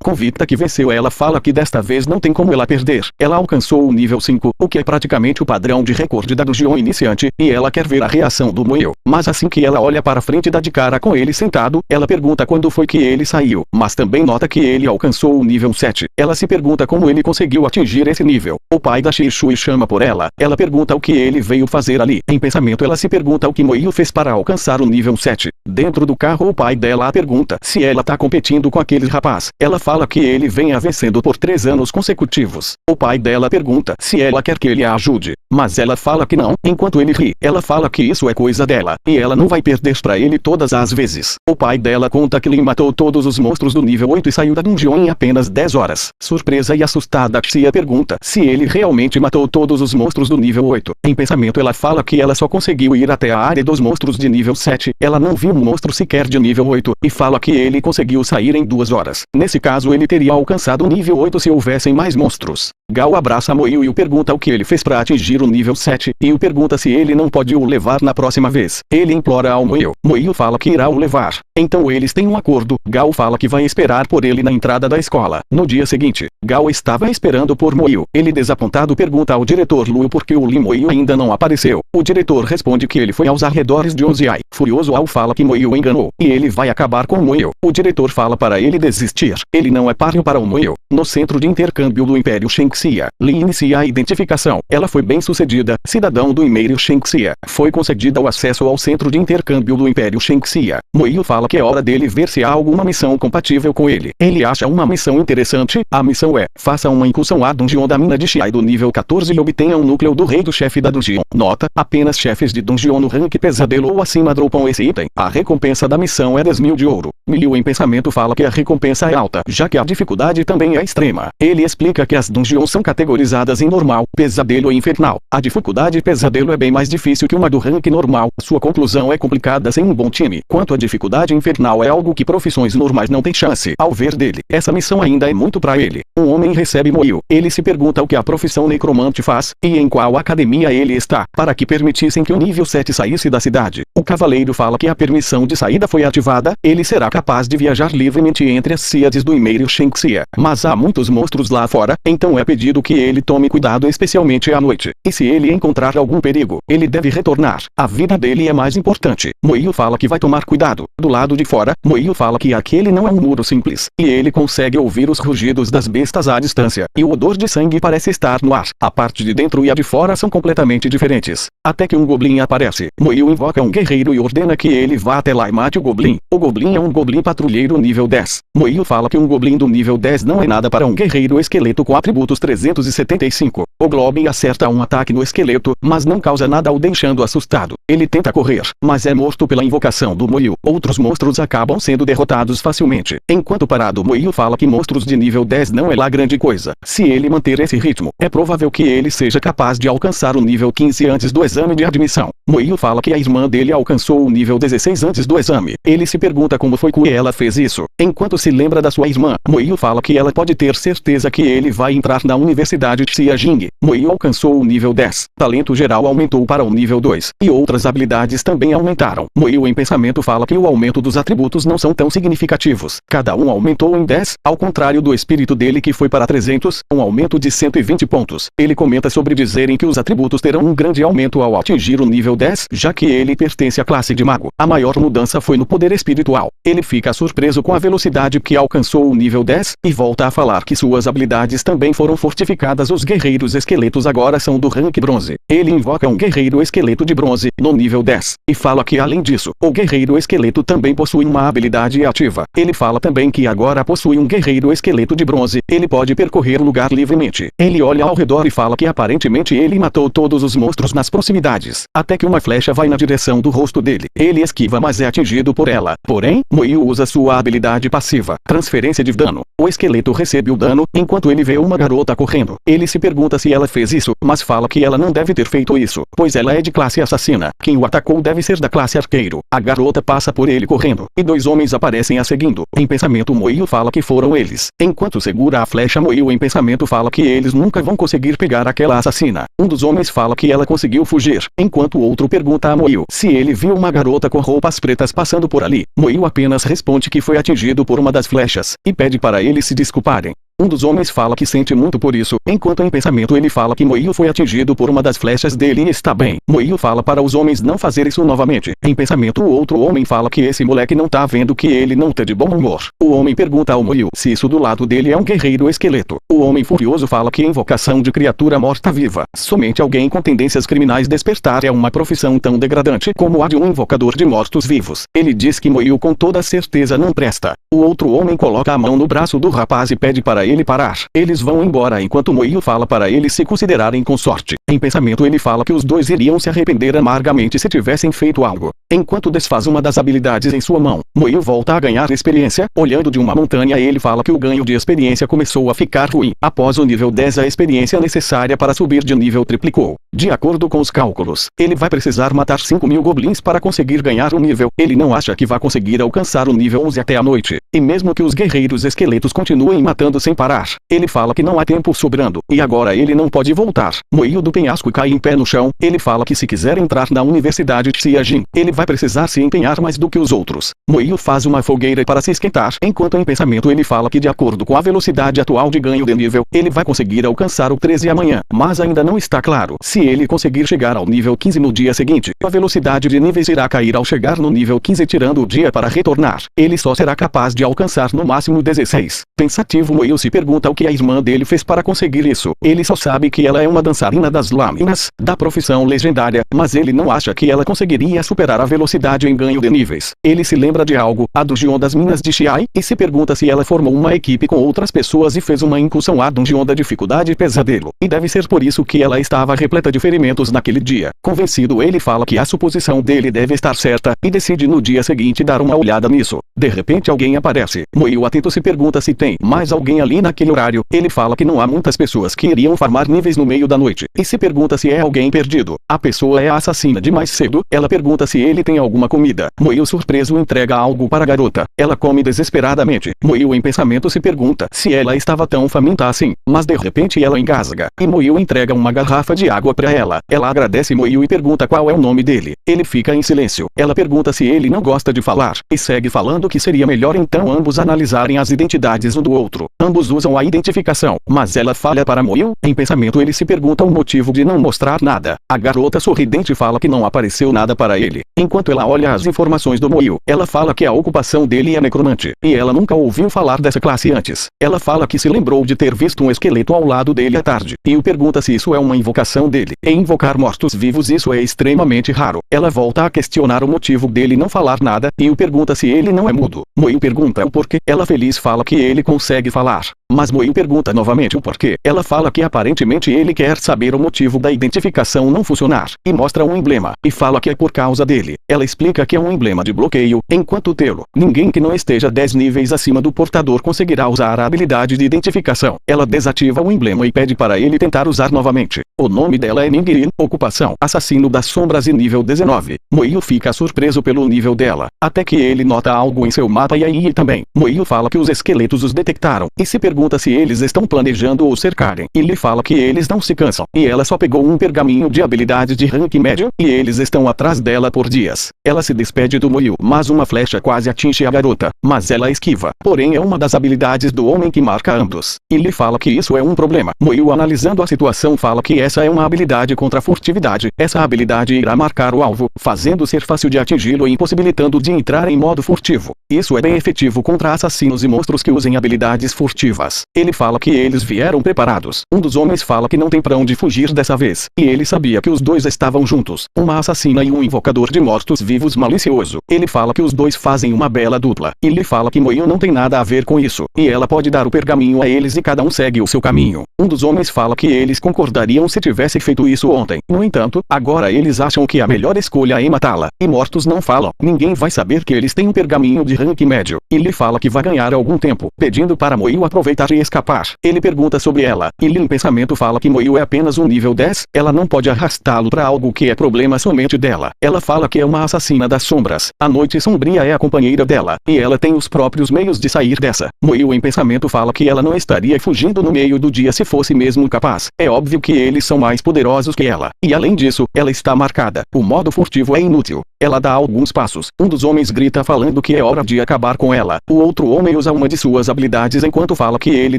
[SPEAKER 1] convicta que venceu. Ela fala que desta vez não tem como ela perder. Ela alcançou o nível 5, o que é praticamente o padrão de recorde da dungeon iniciante, e ela quer ver a reação do Moio. Mas assim que ela olha para frente, dá de cara com ele sentado, ela pergunta quando foi que ele saiu, mas também nota que ele alcançou o nível 7. Ela se pergunta como ele conseguiu atingir esse nível. O pai da Shishui chama por ela. Ela pergunta o que ele veio fazer ali. Em pensamento ela se pergunta o que Moio fez para alcançar o nível 7. Dentro do carro o pai dela a pergunta se ela tá competindo com aquele rapaz. Ela fala que ele vem a vencendo por 3 anos consecutivos. O pai dela pergunta se ela quer que ele a ajude, mas ela fala que não. Enquanto ele ri, ela fala que isso é coisa dela, e ela não vai perder pra ele todas as vezes. O pai dela conta que Lin matou todos os monstros do nível 8 e saiu da dungeon em apenas 10 horas. Surpresa e assustada, Xia pergunta se ele realmente matou todos os monstros do nível 8. Em pensamento ela fala que ela só conseguiu ir até a área dos monstros de nível 7. Ela não viu um monstro sequer de nível 8, e fala que ele conseguiu sair em 2 horas. Nesse caso ele teria alcançado o nível 8 se houvessem mais monstros. Gao abraça Moio e o pergunta o que ele fez para atingir o nível 7, e o pergunta se ele não pode o levar na próxima vez. Ele implora ao Moio. Moio fala que irá o levar. Então eles têm um acordo. Gao fala que vai esperar por ele na entrada da escola. No dia seguinte, Gao estava esperando por Moio. Ele, desapontado, pergunta ao diretor Lu por que o Lin Moio ainda não apareceu. O diretor responde que ele foi aos arredores de Ozai. Furioso, Ao fala que Moio enganou, e ele vai acabar com Moio. O diretor fala para ele desistir. Ele não é páreo para o Moio. No centro de intercâmbio do Império Shenxia, Lin inicia a identificação. Ela foi bem sucedida. Cidadão do Império Shenxia. Foi concedido o acesso ao centro de intercâmbio do Império Shenxia. Moio fala que é hora dele ver se há alguma missão compatível com ele. Ele acha uma missão interessante. A missão é: faça uma incursão à dungeon da mina de Xiai do nível 14 e obtenha um núcleo do rei do chefe da dungeon. Nota: apenas chefes de dungeon no rank pesadelo ou acima dropam esse item. A recompensa da missão é 10.000 de ouro. Miu em pensamento fala que a recompensa é alta, já que a dificuldade também é extrema. Ele explica que as dungeons são categorizadas em normal, pesadelo e infernal. A dificuldade pesadelo é bem mais difícil que uma do rank normal. Sua conclusão é complicada sem um bom time. Quanto à dificuldade infernal, é algo que profissões normais não têm chance. Ao ver dele, essa missão ainda é muito pra ele. Um homem recebe Moio. Ele se pergunta o que a profissão necromante faz, e em qual academia ele está, para que permitissem que o nível 7 saísse da cidade. O cavaleiro fala que a permissão de saída foi ativada. Ele será capaz de viajar livremente entre as cidades do Império Shenxia. Mas há muitos monstros lá fora, então é pedido que ele tome cuidado, especialmente à noite. E se ele encontrar algum perigo, ele deve retornar. A vida dele é mais importante. Moio fala que vai tomar cuidado. Do lado de fora, Moio fala que aquele não é um muro simples, e ele consegue ouvir os rugidos das bestas à distância, e o odor de sangue parece estar no ar. A parte de dentro e a de fora são completamente diferentes. Até que um goblin aparece. Moio invoca um guerreiro e ordena que ele vá até lá e mate o goblin. O goblin é um goblin patrulheiro nível 10. Moio fala que um goblin do nível 10 não é nada para um guerreiro esqueleto com atributos 375. O goblin acerta um ataque no esqueleto, mas não causa nada, o deixando assustado. Ele tenta correr, mas é morto pela invocação do Moio. Outros monstros acabam sendo derrotados facilmente. Enquanto parado, Moio fala que monstros de nível 10 não é lá grande coisa. Se ele manter esse ritmo, é provável que ele seja capaz de alcançar o nível 15 antes do exame de admissão. Moio fala que a irmã dele alcançou o nível 16 antes do exame. Ele se pergunta como foi que ela fez isso. Enquanto se lembra da sua irmã, Moio fala que ela pode ter certeza que ele vai entrar na Universidade Xiajing. Moio alcançou o nível 10. Talento geral aumentou para o nível 2, e outras habilidades também aumentaram. Moio em pensamento fala que o aumento dos atributos não são tão significativos. Cada um aumentou em 10, ao contrário do espírito dele que foi para 300, um aumento de 120 pontos. Ele comenta sobre dizerem que os atributos terão um grande aumento ao atingir o nível 10, já que ele pertence à classe de mago. A maior mudança foi no poder espiritual. Ele fica surpreso com a velocidade que alcançou o nível 10, e volta a falar que suas habilidades também foram fortificadas. Os guerreiros esqueletos agora são do rank bronze. Ele invoca um guerreiro esqueleto de bronze, no nível 10, e fala que além disso, o guerreiro esqueleto também possui uma habilidade ativa. Ele fala também que agora possui um guerreiro esqueleto de bronze, ele pode percorrer o lugar livremente. Ele olha ao redor e fala que aparentemente ele matou todos os monstros nas proximidades, até que uma flecha vai na direção do rosto dele. Ele esquiva, mas é atingido por ela. Porém, Moio usa sua habilidade passiva, transferência de dano. O esqueleto recebe o dano, enquanto ele vê uma garota correndo. Ele se pergunta se ela fez isso, mas fala que ela não deve ter feito isso, pois ela é de classe assassina. Quem o atacou deve ser da classe arqueiro. A garota passa por ele correndo, e dois homens aparecem a seguindo. Em pensamento, Moio fala que foram eles. Enquanto segura a flecha, Moio em pensamento fala que eles nunca vão conseguir pegar aquela assassina. Um dos homens fala que ela conseguiu fugir, enquanto o outro pergunta a Moio se ele viu uma garota com roupas pretas passando por ali. Moio apenas responde que foi atingido por uma das flechas, e pede para eles se desculparem. Um dos homens fala que sente muito por isso, enquanto em pensamento ele fala que Moio foi atingido por uma das flechas dele e está bem. Moio fala para os homens não fazer isso novamente. Em pensamento o outro homem fala que esse moleque não tá vendo que ele não tá de bom humor. O homem pergunta ao Moio se isso do lado dele é um guerreiro esqueleto. O homem furioso fala que invocação de criatura morta-viva. Somente alguém com tendências criminais despertar é uma profissão tão degradante como a de um invocador de mortos-vivos. Ele diz que Moio com toda certeza não presta. O outro homem coloca a mão no braço do rapaz e pede para ele parar. Eles vão embora enquanto Moio fala para eles se considerarem com sorte. Em pensamento ele fala que os dois iriam se arrepender amargamente se tivessem feito algo. Enquanto desfaz uma das habilidades em sua mão, Moio volta a ganhar experiência. Olhando de uma montanha ele fala que o ganho de experiência começou a ficar ruim. Após o nível 10 a experiência necessária para subir de nível triplicou. De acordo com os cálculos, ele vai precisar matar 5.000 goblins para conseguir ganhar o nível. Ele não acha que vai conseguir alcançar o nível 11 até a noite. E mesmo que os guerreiros esqueletos continuem matando sem parar, ele fala que não há tempo sobrando, e agora ele não pode voltar. Moio do penhasco cai em pé no chão. Ele fala que se quiser entrar na Universidade Xiajin, ele vai precisar se empenhar mais do que os outros. Moio faz uma fogueira para se esquentar, enquanto em pensamento ele fala que de acordo com a velocidade atual de ganho de nível, ele vai conseguir alcançar o 13 amanhã, mas ainda não está claro se ele conseguir chegar ao nível 15 no dia seguinte. A velocidade de níveis irá cair ao chegar no nível 15 tirando o dia para retornar. Ele só será capaz de alcançar no máximo 16. Pensativo, Moio se pergunta o que a irmã dele fez para conseguir isso. Ele só sabe que ela é uma dançarina das lâminas, da profissão legendária, mas ele não acha que ela conseguiria superar a velocidade em ganho de níveis. Ele se lembra de algo, a dungeon das minas de Xiai, e se pergunta se ela formou uma equipe com outras pessoas e fez uma incursão à dungeon da dificuldade pesadelo. E deve ser por isso que ela estava repleta de ferimentos naquele dia. Convencido, ele fala que a suposição dele deve estar certa, e decide no dia seguinte dar uma olhada nisso. De repente alguém aparece. Moio atento se pergunta se tem mais alguém ali naquele horário. Ele fala que não há muitas pessoas que iriam farmar níveis no meio da noite, e se pergunta se é alguém perdido. A pessoa é a assassina de mais cedo. Ela pergunta se ele tem alguma comida. Moio surpreso entrega algo para a garota. Ela come desesperadamente. Moio em pensamento se pergunta se ela estava tão faminta assim, mas de repente ela engasga, e Moio entrega uma garrafa de água para ela. Ela agradece Moio e pergunta qual é o nome dele. Ele fica em silêncio. Ela pergunta se ele não gosta de falar, e segue falando que seria melhor então ambos analisarem as identidades um do outro. Ambos usam a identificação, mas ela falha para Moio. Em pensamento ele se pergunta o motivo de não mostrar nada. A garota sorridente fala que não apareceu nada para ele. Enquanto ela olha as informações do Moio, ela fala que a ocupação dele é necromante, e ela nunca ouviu falar dessa classe antes. Ela fala que se lembrou de ter visto um esqueleto ao lado dele à tarde, e o pergunta se isso é uma invocação dele. Em invocar mortos-vivos isso é extremamente raro. Ela volta a questionar o motivo dele não falar nada, e o pergunta se ele não é mudo. Moio pergunta o porquê. Ela feliz fala que ele consegue falar. Mas Moio pergunta novamente o porquê. Ela fala que aparentemente ele quer saber o motivo da identificação não funcionar, e mostra um emblema, e fala que é por causa dele. Ela explica que é um emblema de bloqueio, enquanto tê-lo, ninguém que não esteja 10 níveis acima do portador conseguirá usar a habilidade de identificação. Ela desativa o emblema e pede para ele tentar usar novamente. O nome dela é Ningiri, ocupação assassino das sombras e nível 19. Moio fica surpreso pelo nível dela, até que ele nota algo em seu mapa e aí também. Moio fala que os esqueletos os detectaram, e se pergunta se eles estão planejando o cercarem. E lhe fala que eles não se cansam, e ela só pegou um pergaminho de habilidades de rank médio, e eles estão atrás dela por dias. Ela se despede do Moio, mas uma flecha quase atinge a garota, mas ela esquiva. Porém é uma das habilidades do homem que marca ambos, e lhe fala que isso é um problema. Moio analisando a situação fala que essa é uma habilidade contra a furtividade. Essa habilidade irá marcar o alvo, fazendo ser fácil de atingi-lo e impossibilitando de entrar em modo furtivo. Isso é bem efetivo contra assassinos e monstros que usem habilidades furtivas. capaz. Ele fala que eles vieram preparados. Um dos homens fala que não tem pra onde fugir dessa vez. E ele sabia que os dois estavam juntos. Uma assassina e um invocador de mortos-vivos malicioso. Ele fala que os dois fazem uma bela dupla. E lhe fala que Moio não tem nada a ver com isso. E ela pode dar o pergaminho a eles e cada um segue o seu caminho. Um dos homens fala que eles concordariam se tivesse feito isso ontem. No entanto, agora eles acham que a melhor escolha é matá-la. E mortos não falam. Ninguém vai saber que eles têm um pergaminho de rank médio. E lhe fala que vai ganhar algum tempo, pedindo para Moio aproveitar e escapar. Ele pergunta sobre ela. E lhe em pensamento fala que Moio é apenas um nível 10. Ela não pode arrastá-lo para algo que é problema somente dela. Ela fala que é uma assassina das sombras. A noite sombria é a companheira dela. E ela tem os próprios meios de sair dessa. Moio em pensamento fala que ela não estaria fugindo no meio do dia se fosse mesmo capaz. É óbvio que eles são mais poderosos que ela. E além disso, ela está marcada. O modo furtivo é inútil. Ela dá alguns passos. Um dos homens grita falando que é hora de acabar com ela. O outro homem usa uma de suas habilidades enquanto fala que ele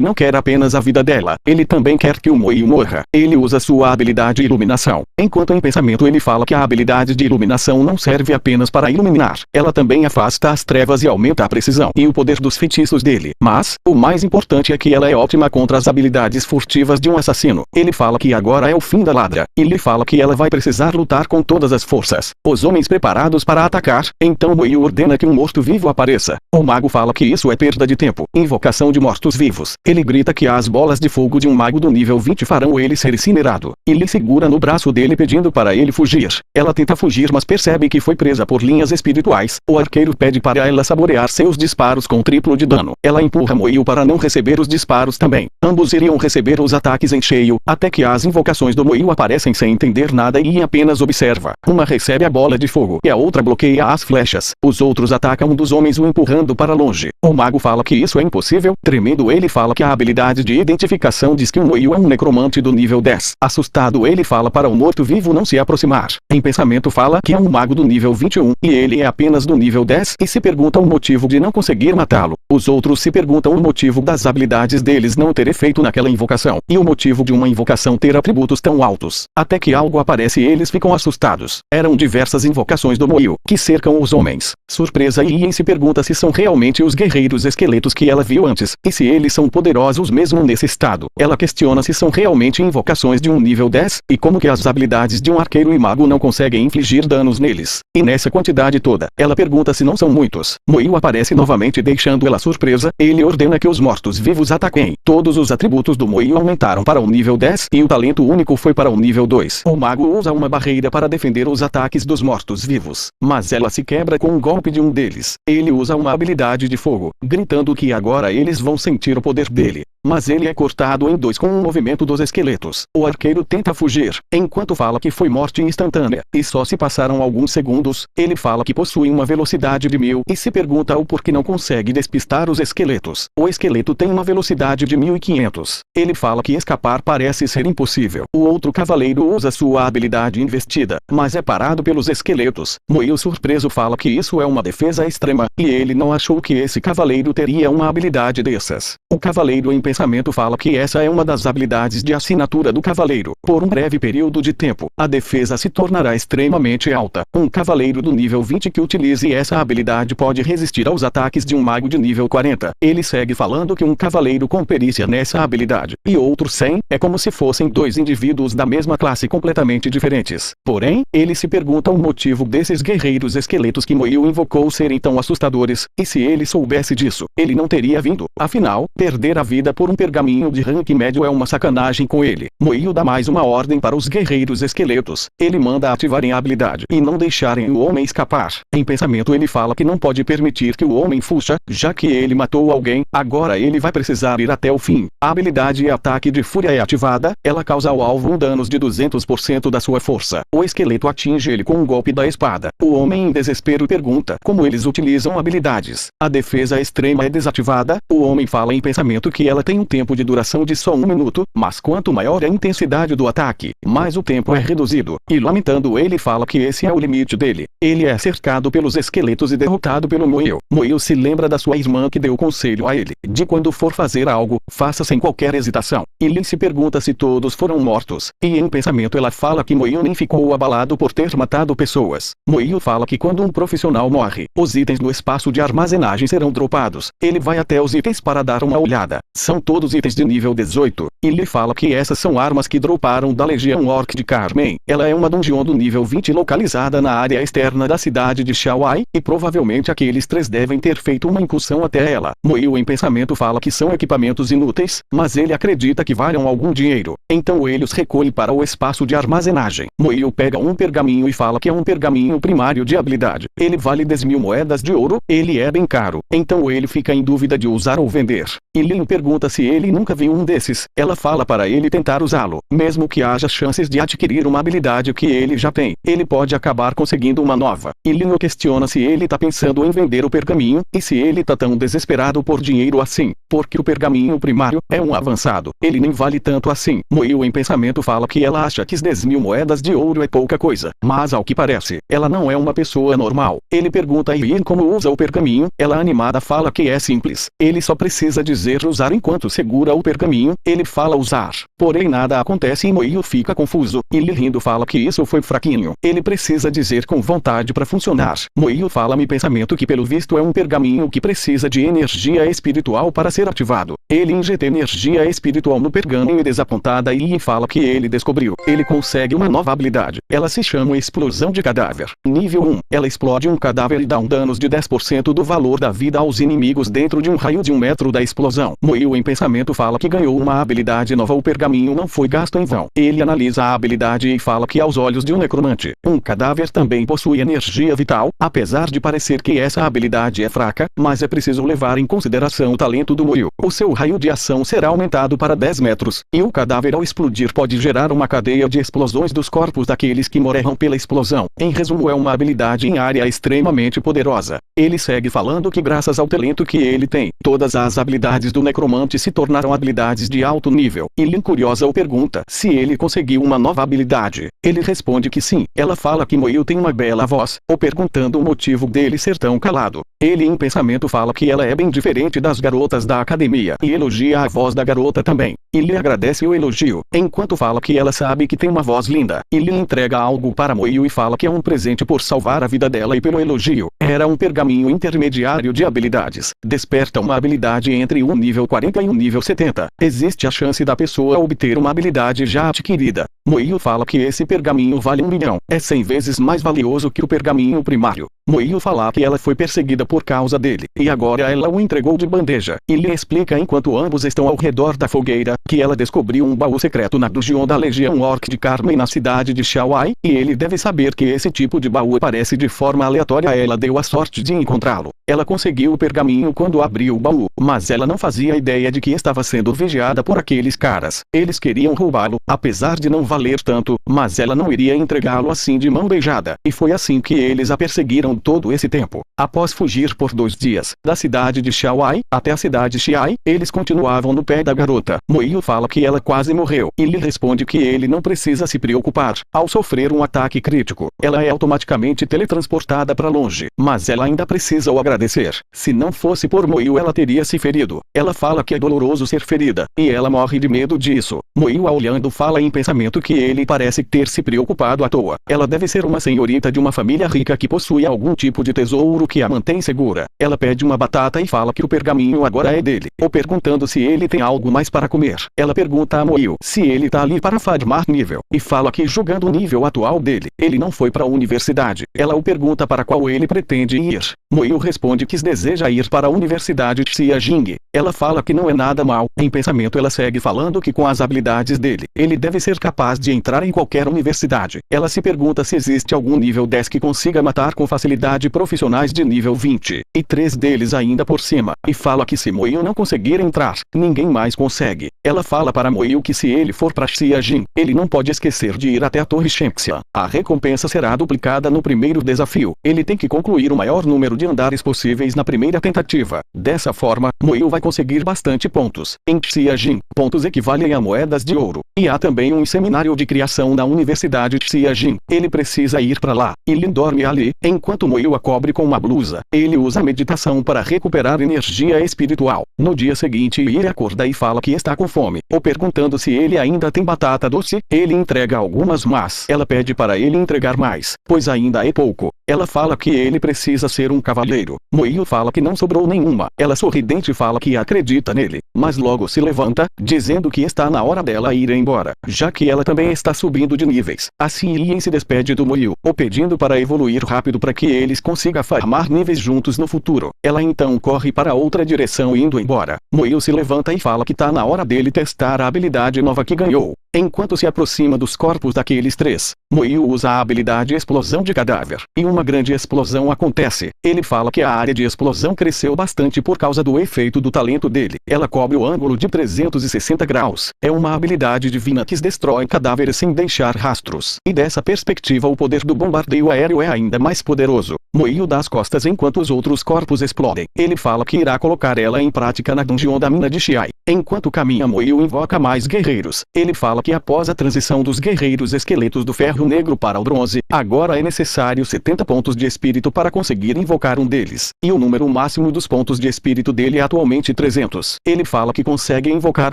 [SPEAKER 1] não quer apenas a vida dela. Ele também quer que o Moio morra. Ele usa sua habilidade iluminação. Enquanto em pensamento ele fala que a habilidade de iluminação não serve apenas para iluminar. Ela também afasta as trevas e aumenta a precisão e o poder dos feitiços dele. Mas, o mais importante é que ela é ótima contra as habilidades furtivas de um assassino. Ele fala que agora é o fim da ladra. E lhe fala que ela vai precisar lutar com todas as forças. Os homens preparados para atacar, então Moio ordena que um morto-vivo apareça. O mago fala que isso é perda de tempo. Invocação de mortos-vivos. Ele grita que as bolas de fogo de um mago do nível 20 farão ele ser incinerado. E lhe segura no braço dele pedindo para ele fugir. Ela tenta fugir mas percebe que foi presa por linhas espirituais. O arqueiro pede para ela saborear seus disparos com triplo de dano. Ela empurra Moio para não receber os disparos também. Ambos iriam receber os ataques em cheio, até que as invocações do Moio aparecem sem entender nada e apenas observa. Uma recebe a bola de fogo e a outra bloqueia as flechas. Os outros atacam um dos homens o empurrando para longe. O mago fala que isso é impossível. Tremendo ele fala que a habilidade de identificação diz que o Moio é um necromante do nível 10. Assustado ele fala para o morto-vivo não se aproximar. Em pensamento fala que é um mago do nível 21 e ele é apenas do nível 10 e se pergunta o motivo de não conseguir matá-lo. Os outros se perguntam o motivo das habilidades deles não ter efeito naquela invocação e o motivo de uma invocação ter atributos tão altos. Até que algo aparece e eles ficam assustados. Eram diversas invocações do Moio que cercam os homens. Surpresa e Ian se pergunta se são realmente os guerreiros esqueletos que ela viu antes e se eles são poderosos mesmo nesse estado. Ela questiona se são realmente invocações de um nível 10 e como que as habilidades de um arqueiro e mago não conseguem infligir danos neles. E nessa quantidade toda, ela pergunta se não são muitos. Moio aparece novamente deixando ela surpresa. Ele ordena que os mortos-vivos ataquem. Todos os atributos do Moio aumentaram para o nível 10 e o talento único foi para o nível 2. O mago usa uma barreira para defender os ataques dos mortos-vivos, mas ela se quebra com um golpe de um deles. Ele usa uma habilidade de fogo, gritando que agora eles vão sentir o poder dele. Mas ele é cortado em dois com um movimento dos esqueletos. O arqueiro tenta fugir, enquanto fala que foi morte instantânea, e só se passaram alguns segundos. Ele fala que possui uma velocidade de 1000 e se pergunta o porquê não consegue despistar os esqueletos. O esqueleto tem uma velocidade de 1500. Ele fala que escapar parece ser impossível. O outro cavaleiro usa sua habilidade investida, mas é parado pelos esqueletos. Moio surpreso fala que isso é uma defesa extrema, e ele não achou que esse cavaleiro teria uma habilidade dessas. O cavaleiro em pensamento fala que essa é uma das habilidades de assinatura do cavaleiro. Por um breve período de tempo, a defesa se tornará extremamente alta. Um cavaleiro do nível 20 que utilize essa habilidade pode resistir aos ataques de um mago de nível 40. Ele segue falando que um cavaleiro com perícia nessa habilidade e outro sem, é como se fossem dois indivíduos da mesma classe completamente diferentes. Porém, ele se pergunta o motivo desses guerreiros esqueletos que Moio invocou serem tão assustadores, e se ele soubesse disso, ele não teria vindo. Afinal, perder a vida por um pergaminho de rank médio é uma sacanagem com ele. Moio dá mais uma ordem para os guerreiros esqueletos. Ele manda ativarem a habilidade e não deixarem o homem escapar. Em pensamento ele fala que não pode permitir que o homem fuja, já que ele matou alguém. Agora ele vai precisar ir até o fim. A habilidade e ataque de fúria é ativada. Ela causa ao alvo um danos de 200% da sua força. O esqueleto atinge ele com um golpe da espada. O homem em desespero pergunta como eles utilizam habilidades. A defesa extrema é desativada. O homem fala em pensamento que ela tem um tempo de duração de só 1 minuto, mas quanto maior é a intensidade do ataque, mais o tempo é reduzido. E lamentando ele fala que esse é o limite dele. Ele é cercado pelos esqueletos e derrotado pelo Moio. Moio se lembra da sua irmã que deu conselho a ele, de quando for fazer algo, faça sem qualquer hesitação. E Lin se pergunta se todos foram mortos, e em pensamento ela fala que Moio nem ficou abalado por ter matado pessoas. Moio fala que quando um profissional morre, os itens no espaço de armazenagem serão dropados. Ele vai até os itens para dar uma olhada. São são todos itens de nível 18. E lhe fala que essas são armas que droparam da Legião Orc de Carmen. Ela é uma dungeon do nível 20 localizada na área externa da cidade de Xiaowai, e provavelmente aqueles 3 devem ter feito uma incursão até ela. Moiu em pensamento fala que são equipamentos inúteis, mas ele acredita que valham algum dinheiro. Então ele os recolhe para o espaço de armazenagem. Moiu pega um pergaminho e fala que é um pergaminho primário de habilidade. Ele vale 10.000 moedas de ouro, ele é bem caro. Então ele fica em dúvida de usar ou vender. E Lin pergunta se ele nunca viu um desses. Ela fala para ele tentar usá-lo. Mesmo que haja chances de adquirir uma habilidade que ele já tem, ele pode acabar conseguindo uma nova. E Lin o questiona se ele tá pensando em vender o pergaminho, e se ele tá tão desesperado por dinheiro assim, porque o pergaminho primário é um avançado. Ele nem vale tanto assim. Moiu em pensamento fala que ela acha que 10.000 moedas de ouro é pouca coisa, mas ao que parece, ela não é uma pessoa normal. Ele pergunta a Yin como usa o pergaminho. Ela animada fala que é simples. Ele só precisa dizer usar enquanto segura o pergaminho. Ele fala usar. Porém nada acontece e Moiu fica confuso. E Li rindo fala que isso foi fraquinho. Ele precisa dizer com vontade para funcionar. Moiu fala em pensamento que pelo visto é um pergaminho que precisa de energia espiritual para ser ativado. Ele injeta energia espiritual no pergaminho e desapontada Yin fala que ele descobriu. Ele consegue uma nova habilidade. Ela se chama Explosão de Cadáver. Nível 1. Ela explode um cadáver e dá um danos de 10% do valor da vida aos inimigos dentro de um raio de 1 metro da explosão. Moiu em pensamento fala que ganhou uma habilidade nova. O pergaminho não foi gasto em vão. Ele analisa a habilidade e fala que aos olhos de um necromante, um cadáver também possui energia vital. Apesar de parecer que essa habilidade é fraca, mas é preciso levar em consideração o talento do Moiu. O seu raio de ação será aumentado para 10 metros, e o cadáver ao explodir pode gerar uma cadeia de explosões dos corpos daqueles que morreram pela explosão. Em resumo, é uma habilidade em área extremamente poderosa. Ele segue falando que graças ao talento que ele tem, todas as habilidades do necromante se tornaram habilidades de alto nível. E Lin curiosa o pergunta se ele conseguiu uma nova habilidade. Ele responde que sim. Ela fala que Moiu tem uma bela voz, ou perguntando o motivo dele ser tão calado. Ele em pensamento fala que ela é bem diferente das garotas da academia e elogia a voz da garota também. E lhe agradece o elogio, enquanto fala que ela sabe que tem uma voz linda. E lhe entrega algo para Moiu e fala que é um presente por salvar a vida dela e pelo elogio. Era um pergaminho intermediário de habilidades. Desperta uma habilidade entre um nível 40 e um nível 70. Existe a chance da pessoa obter uma habilidade já adquirida. Moiu fala que esse pergaminho vale 1 milhão. É 100 vezes mais valioso que o pergaminho primário. Moiu fala que ela foi perseguida por causa dele, e agora ela o entregou de bandeja. E lhe explica enquanto ambos estão ao redor da fogueira, que ela descobriu um baú secreto na dungeon da Legião Orc de Carmen na cidade de Xiaowai, e ele deve saber que esse tipo de baú aparece de forma aleatória. Ela deu a sorte de encontrá-lo. Ela conseguiu o pergaminho quando abriu o baú, mas ela não fazia ideia de que estava sendo vigiada por aqueles caras. Eles queriam roubá-lo, apesar de não valer tanto, mas ela não iria entregá-lo assim de mão beijada. E foi assim que eles a perseguiram todo esse tempo. Após fugir por 2 dias, da cidade de Xiaowai até a cidade de Xiai, eles continuavam no pé da garota. Moiu fala que ela quase morreu, e lhe responde que ele não precisa se preocupar. Ao sofrer um ataque crítico, ela é automaticamente teletransportada para longe, mas ela ainda precisa o agradecer. Se não fosse por Moiu, ela teria se ferido. Ela fala que é doloroso ser ferida, e ela morre de medo disso. Moiu a olhando fala em pensamento que ele parece ter se preocupado à toa. Ela deve ser uma senhorita de uma família rica que possui algum tipo de tesouro que a mantém segura. Ela pede uma batata e fala que o pergaminho agora é dele, ou perguntando se ele tem algo mais para comer. Ela pergunta a Moiu se ele tá ali para farmar nível, e fala que jogando o nível atual dele, ele não foi para a universidade. Ela o pergunta para qual ele pretende ir. Moiu responde que deseja ir para a Universidade Xiajing. Ela fala que não é nada mal. Em pensamento ela segue falando que com as habilidades dele, ele deve ser capaz de entrar em qualquer universidade. Ela se pergunta se existe algum nível 10 que consiga matar com facilidade profissionais de nível 20, e 3 deles ainda por cima, e fala que se Moiu não conseguir entrar, ninguém mais consegue. Ela fala para Moiu que se ele for para Xiajing, ele não pode esquecer de ir até a Torre Shenxia. A recompensa será duplicada no primeiro desafio. Ele tem que concluir o maior número de andares possíveis na primeira tentativa. Dessa forma, Moiu vai conseguir bastante pontos. Em Xiajing, pontos equivalem a moedas de ouro. E há também um seminário de criação na Universidade Xiajing. Ele precisa ir para lá. E Lin dorme ali, enquanto Moiu a cobre com uma blusa. Ele usa a meditação para recuperar energia espiritual. No dia seguinte, ele acorda e fala que está com fome. Ou perguntando se ele ainda tem batata doce, ele entrega algumas, mas ela pede para ele entregar mais, pois ainda é pouco. Ela fala que ele precisa ser um cavaleiro. Moio fala que não sobrou nenhuma. Ela sorridente fala que acredita nele, mas logo se levanta, dizendo que está na hora dela ir embora, já que ela também está subindo de níveis. Assim Lien se despede do Moio, o pedindo para evoluir rápido para que eles consigam farmar níveis juntos no futuro. Ela então corre para outra direção indo embora. Moio se levanta e fala que tá na hora dele testar a habilidade nova que ganhou. Enquanto se aproxima dos corpos daqueles três, Moio usa a habilidade Explosão de Cadáver, e uma grande explosão acontece. Ele fala que a área de explosão cresceu bastante por causa do efeito do talento dele. Ela cobre o ângulo de 360 graus. É uma habilidade divina que destrói cadáveres sem deixar rastros. E dessa perspectiva o poder do bombardeio aéreo é ainda mais poderoso. Moio dá as costas enquanto os outros corpos explodem. Ele fala que irá colocar ela em prática na dungeon da mina de Xiai. Enquanto caminha, Moio invoca mais guerreiros. Ele fala que após a transição dos guerreiros esqueletos do ferro negro para o bronze, agora é necessário 70 pontos de espírito para conseguir invocar um deles. E o número máximo dos pontos de espírito dele é atualmente 300. Ele fala que consegue invocar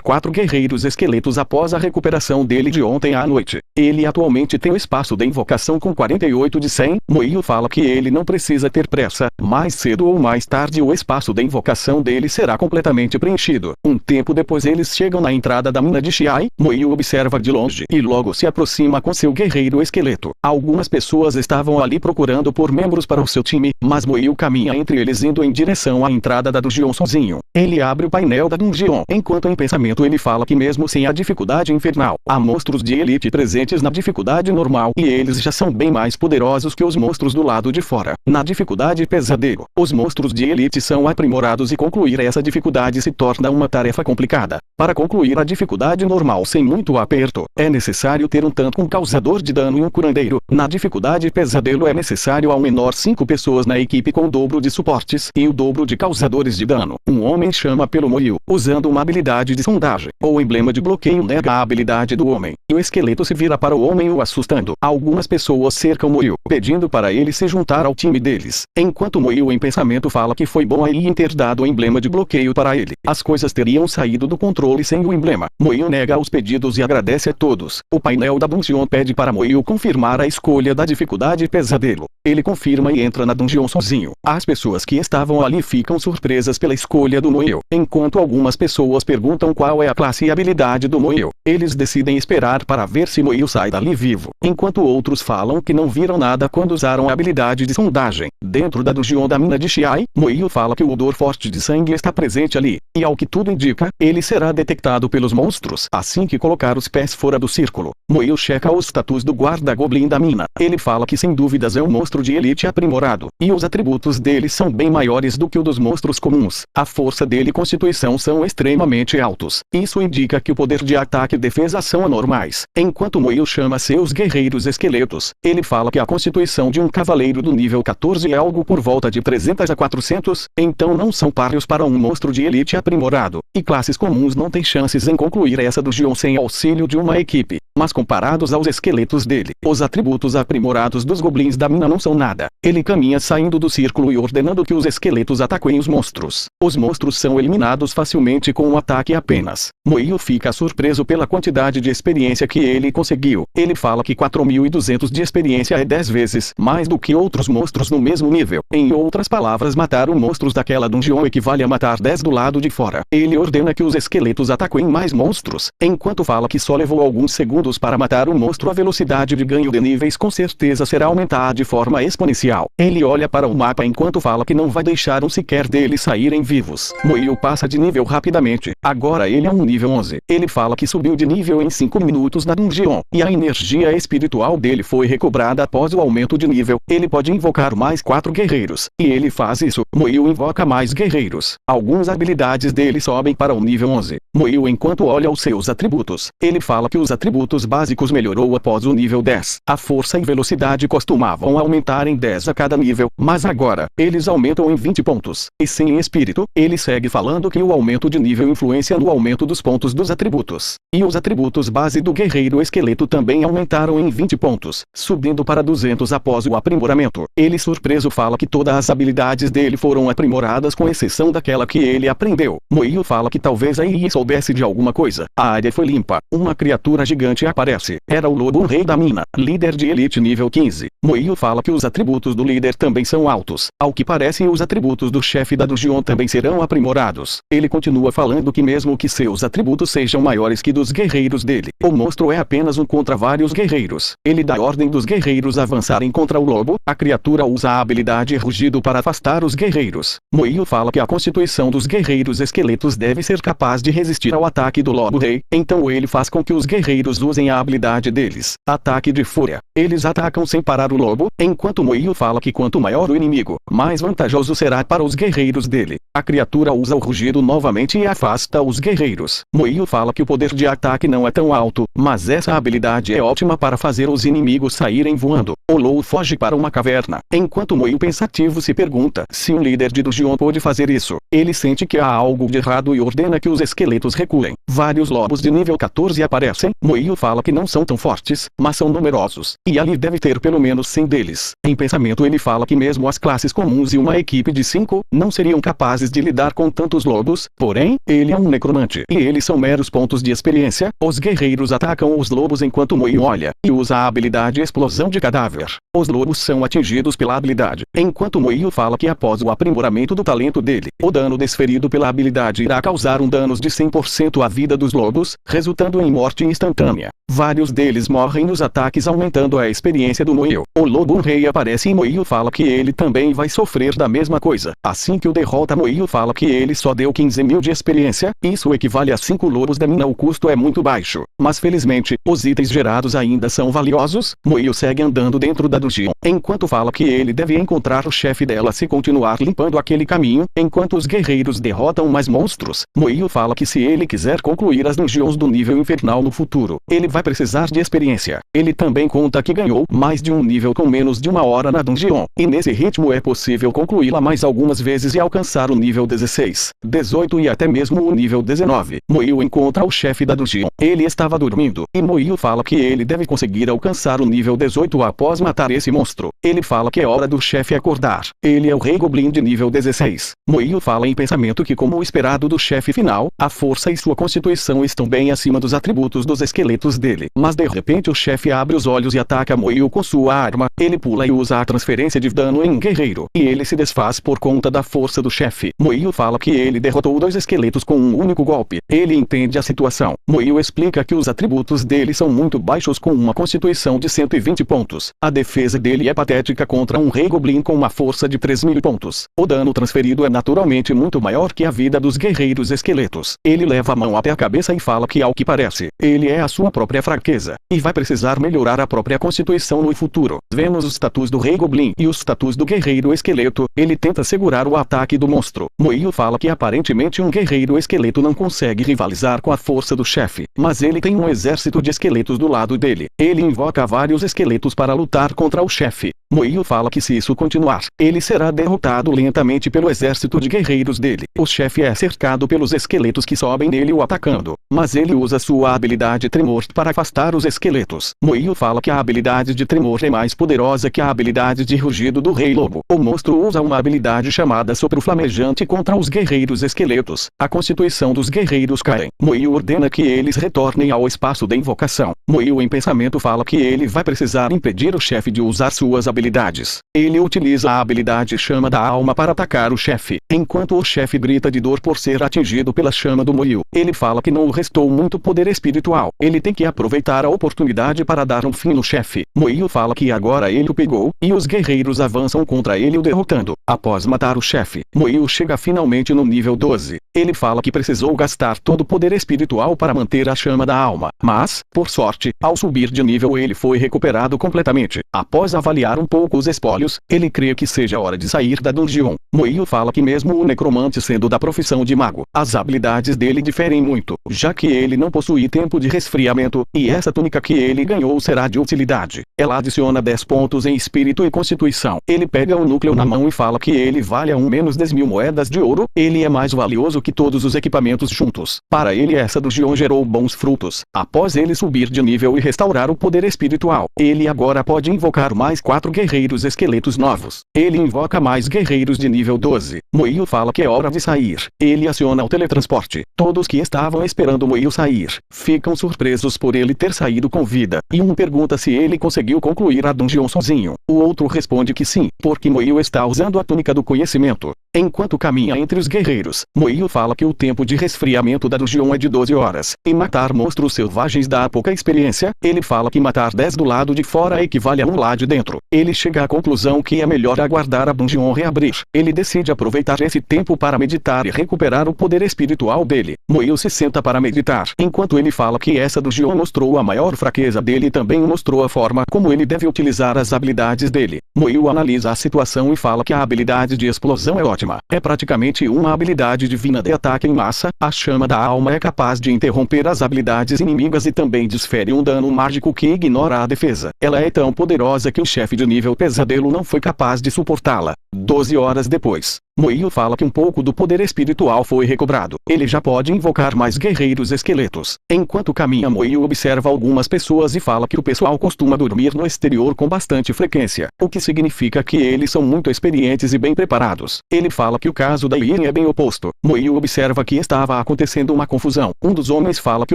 [SPEAKER 1] 4 guerreiros esqueletos após a recuperação dele de ontem à noite. Ele atualmente tem o espaço de invocação com 48 de 100. Moio fala que ele não precisa ter pressa. Mais cedo ou mais tarde o espaço de invocação dele será completamente preenchido. Um tempo depois eles chegam na entrada da mina de Xiai. Moio observa de longe e logo se aproxima com seu guerreiro esqueleto. Algumas pessoas estavam ali procurando por membros para o seu time, mas Moio caminha entre eles indo em direção à entrada da dungeon sozinho. Ele abre o painel da dungeon, enquanto em pensamento ele fala que mesmo sem a dificuldade infernal, há monstros de elite presentes na dificuldade normal e eles já são bem mais poderosos que os monstros do lado de fora. Na dificuldade pesadelo, os monstros de elite são aprimorados e concluir essa dificuldade se torna uma tarefa complicada. Para concluir a dificuldade normal sem muito aperto, é necessário ter um tanto um causador de dano e um curandeiro. Na dificuldade pesadelo é necessário ao menor 5 pessoas na equipe com o dobro de suportes e o dobro de causadores de dano. Um homem chama pelo Moio, usando uma habilidade de sondagem. O emblema de bloqueio nega a habilidade do homem. E o esqueleto se vira para o homem o assustando. Algumas pessoas cercam Moio, pedindo para ele se juntar ao time deles. Enquanto Moio em pensamento fala que foi bom a Lien ter dado o emblema de bloqueio para ele. As coisas teriam saído do controle sem o emblema. Moio nega os pedidos e agradece a todos. O painel da dungeon pede para Moio confirmar a escolha da dificuldade pesadelo. Ele confirma e entra na dungeon sozinho. As pessoas que estavam ali ficam surpresas pela escolha do Moio, enquanto algumas pessoas perguntam qual é a classe e habilidade do Moio. Eles decidem esperar para ver se Moio sai dali vivo, enquanto outros falam que não viram nada quando usaram a habilidade de sondagem. Dentro da dungeon da mina de Xiai, Moio fala que o odor forte de sangue está presente ali, e ao que tudo indica, ele será detectado pelos monstros assim que colocar os pés fora do círculo. Moio checa os status do guarda-goblin da mina. Ele fala que sem dúvidas é um monstro de elite aprimorado, e os atributos dele são bem maiores do que o dos monstros comuns. A força dele e constituição são extremamente altos. Isso indica que o poder de ataque e defesa são anormais. Enquanto Moio chama seus guerreiros esqueletos, ele fala que a constituição de um cavaleiro do nível 14 é algo por volta de 300 a 400, então não são páreos para um monstro de elite aprimorado, e classes comuns não têm chances em concluir essa dungeon sem auxílio de uma equipe. Mas comparados aos esqueletos dele, os atributos aprimorados dos goblins da mina não são nada. Ele caminha saindo do círculo e ordenando que os esqueletos ataquem os monstros. Os monstros são eliminados facilmente com um ataque apenas. Moio fica surpreso pela quantidade de experiência que ele conseguiu. Ele fala que 4.200 de experiência é 10 vezes mais do que outros monstros no mesmo nível. Em outras palavras, matar os monstros daquela dungeon equivale a matar 10 do lado de fora. Ele ordena que os esqueletos ataquem mais monstros, enquanto fala que só levou alguns segundos para matar um monstro. A velocidade de ganho de níveis com certeza será aumentada de forma exponencial. Ele olha para o mapa enquanto fala que não vai deixar um sequer deles saírem vivos. Moio passa de nível rapidamente. Agora ele é um nível 11. Ele fala que subiu de nível em 5 minutos na dungeon, e a energia espiritual dele foi recobrada após o aumento de nível. Ele pode invocar mais 4 guerreiros, e ele faz isso. Moio invoca mais guerreiros. Algumas habilidades dele sobem para o nível 11. Moio enquanto olha os seus atributos. Ele fala que os atributos básicos melhorou após o nível 10. A força e velocidade costumavam aumentar em 10 a cada nível, mas agora, eles aumentam em 20 pontos. E sem espírito, ele segue falando que o aumento de nível influencia no aumento dos pontos dos atributos. E os atributos base do guerreiro esqueleto também aumentaram em 20 pontos, subindo para 200 após o aprimoramento. Ele surpreso fala que todas as habilidades dele foram aprimoradas com exceção daquela que ele aprendeu. Moio fala que talvez a Ii soubesse de alguma coisa. A área foi limpa. uma criatura gigante aparece. Era o lobo rei da mina, líder de elite nível 15. Moio fala que os atributos do líder também são altos. Ao que parece, os atributos do chefe da dungeon também serão aprimorados. Ele continua falando que mesmo que seus atributos sejam maiores que dos guerreiros dele, o monstro é apenas um contra vários guerreiros. Ele dá ordem dos guerreiros avançarem contra o lobo. A criatura usa a habilidade rugido para afastar os guerreiros. Moio fala que a constituição dos guerreiros esqueletos deve ser capaz de resistir ao ataque do lobo rei, então ele faz com que os guerreiros usem a habilidade deles, ataque de fúria. Eles atacam sem parar o lobo, enquanto Moio fala que quanto maior o inimigo, mais vantajoso será para os guerreiros dele. A criatura usa o rugido novamente e afasta os guerreiros. Moio fala que o poder de ataque não é tão alto, mas essa habilidade é ótima para fazer os inimigos saírem voando. O lobo foge para uma caverna, enquanto Moio pensativo se pergunta se um líder de dungeon pode fazer isso. Ele sente que há algo de errado e ordena que os esqueletos recuem. Vários lobos de nível 14 aparecem. Moio fala que não são tão fortes, mas são numerosos, e ali deve ter pelo menos 100 deles. Em pensamento ele fala que mesmo as classes comuns e uma equipe de 5, não seriam capazes de lidar com tantos lobos, porém, ele é um necromante, e eles são meros pontos de experiência. Os guerreiros atacam os lobos enquanto Moio olha, e usa a habilidade explosão de cadáver. Os lobos são atingidos pela habilidade, enquanto Moio fala que após o aprimoramento do talento dele, o dano desferido pela habilidade irá causar um dano de 100% à vida dos lobos, resultando em morte instantânea. Vários deles morrem nos ataques, aumentando a experiência do Moio. O lobo rei aparece e Moio fala que ele também vai sofrer da mesma coisa. Assim que o derrota, Moio fala que ele só deu 15.000 de experiência, isso equivale a 5 lobos da mina. O custo é muito baixo, mas felizmente, os itens gerados ainda são valiosos. Moio segue andando dentro da dungeon, enquanto fala que ele deve encontrar o chefe dela se continuar limpando aquele caminho, enquanto os guerreiros derrotam mais monstros. Moio fala que se ele quiser concluir as dungeons do nível infernal no futuro, ele vai precisar de experiência. Ele também conta que ganhou mais de um nível com menos de uma hora na dungeon, e nesse ritmo é possível concluí-la mais algumas vezes e alcançar o nível 16, 18 e até mesmo o nível 19. Moio encontra o chefe da dungeon. Ele estava dormindo, e Moio fala que ele deve conseguir alcançar o nível 18 após matar esse monstro. Ele fala que é hora do chefe acordar. Ele é o Rei Goblin de nível 16. Moio fala em pensamento que, como o esperado do chefe final, a força e sua constituição estão bem acima dos atributos dos esqueletos dele. Mas de repente o chefe abre os olhos e ataca Moio com sua arma. Ele pula e usa a transferência de dano em guerreiro, e ele se desfaz por conta da força do chefe. Moio fala que ele derrotou 2 esqueletos com um único golpe. Ele entende a situação. Moio explica que os atributos dele são muito baixos, com uma constituição de 120 pontos. A defesa dele é patética contra um Rei Goblin com uma força de 3.000 pontos. O dano transferido é naturalmente muito maior que a vida dos guerreiros esqueletos. Ele leva a mão até a cabeça e fala que, ao que parece, ele é a sua própria fraqueza, e vai precisar melhorar a própria constituição no futuro. Vemos os status do Rei Goblin e os status do guerreiro esqueleto. Ele tenta segurar o ataque do monstro. Moio fala que aparentemente um guerreiro esqueleto não consegue rivalizar com a força do chefe, mas ele tem um exército de esqueletos do lado dele. Ele invoca vários esqueletos para lutar contra o chefe. Moio fala que se isso continuar, ele será derrotado lentamente pelo exército de guerreiros dele. O chefe é cercado pelos esqueletos que sobem nele o atacando, mas ele usa sua habilidade Tremor para afastar os esqueletos. Moio fala que a habilidade de Tremor é mais poderosa que a habilidade de Rugido do Rei Lobo. O monstro usa uma habilidade chamada Sopro Flamejante contra os guerreiros esqueletos. A constituição dos guerreiros cai. Moio ordena que eles retornem ao espaço da invocação. Moio em pensamento fala que ele vai precisar impedir o chefe de usar suas habilidades. Ele utiliza a habilidade Chama da Alma para atacar o chefe, enquanto o chefe grita de dor por ser atingido pela chama do Moio. Ele fala que não o restou muito poder espiritual. Ele tem que aproveitar a oportunidade para dar um fim no chefe. Moio fala que agora ele o pegou, e os guerreiros avançam contra ele o derrotando. Após matar o chefe, Moio chega finalmente no nível 12. Ele fala que precisou gastar todo o poder espiritual para manter a chama da alma, mas, por sorte, ao subir de nível ele foi recuperado completamente. Após avaliar um pouco os espólios, ele crê que seja hora de sair da dungeon. Moio fala que mesmo o necromante sendo da profissão de mago, as habilidades dele diferem muito, já que ele não possui tempo de resfriamento, e essa túnica que ele ganhou será de utilidade. Ela adiciona 10 pontos em espírito e constituição. Ele pega o núcleo na mão e fala que ele vale a menos 10.000 moedas de ouro. Ele é mais valioso que todos os equipamentos juntos. Para ele essa dungeon gerou bons frutos. Após ele subir de nível e restaurar o poder espiritual, ele agora pode invocar invocar mais 4 guerreiros esqueletos novos. Ele invoca mais guerreiros de nível 12. Moio fala que é hora de sair. Ele aciona o teletransporte. Todos que estavam esperando Moio sair, ficam surpresos por ele ter saído com vida. E um pergunta se ele conseguiu concluir a dungeon sozinho. O outro responde que sim, porque Moio está usando a túnica do conhecimento. Enquanto caminha entre os guerreiros, Moio fala que o tempo de resfriamento da dungeon é de 12 horas, e matar monstros selvagens dá pouca experiência. Ele fala que matar 10 do lado de fora equivale a 1 lá de dentro. Ele chega à conclusão que é melhor aguardar a dungeon reabrir. Ele decide aproveitar esse tempo para meditar e recuperar o poder espiritual dele. Moio se senta para meditar, enquanto ele fala que essa dungeon mostrou a maior fraqueza dele e também mostrou a forma como ele deve utilizar as habilidades dele. Moio analisa a situação e fala que a habilidade de explosão é ótima. É praticamente uma habilidade divina de ataque em massa. A chama da alma é capaz de interromper as habilidades inimigas e também desfere um dano mágico que ignora a defesa. Ela é tão poderosa que o chefe de nível pesadelo não foi capaz de suportá-la. 12 horas depois, Moio fala que um pouco do poder espiritual foi recobrado. Ele já pode invocar mais guerreiros esqueletos. Enquanto caminha, Moio observa algumas pessoas e fala que o pessoal costuma dormir no exterior com bastante frequência, o que significa que eles são muito experientes e bem preparados. Ele fala que o caso da Yin é bem oposto. Moio observa que estava acontecendo uma confusão. Um dos homens fala que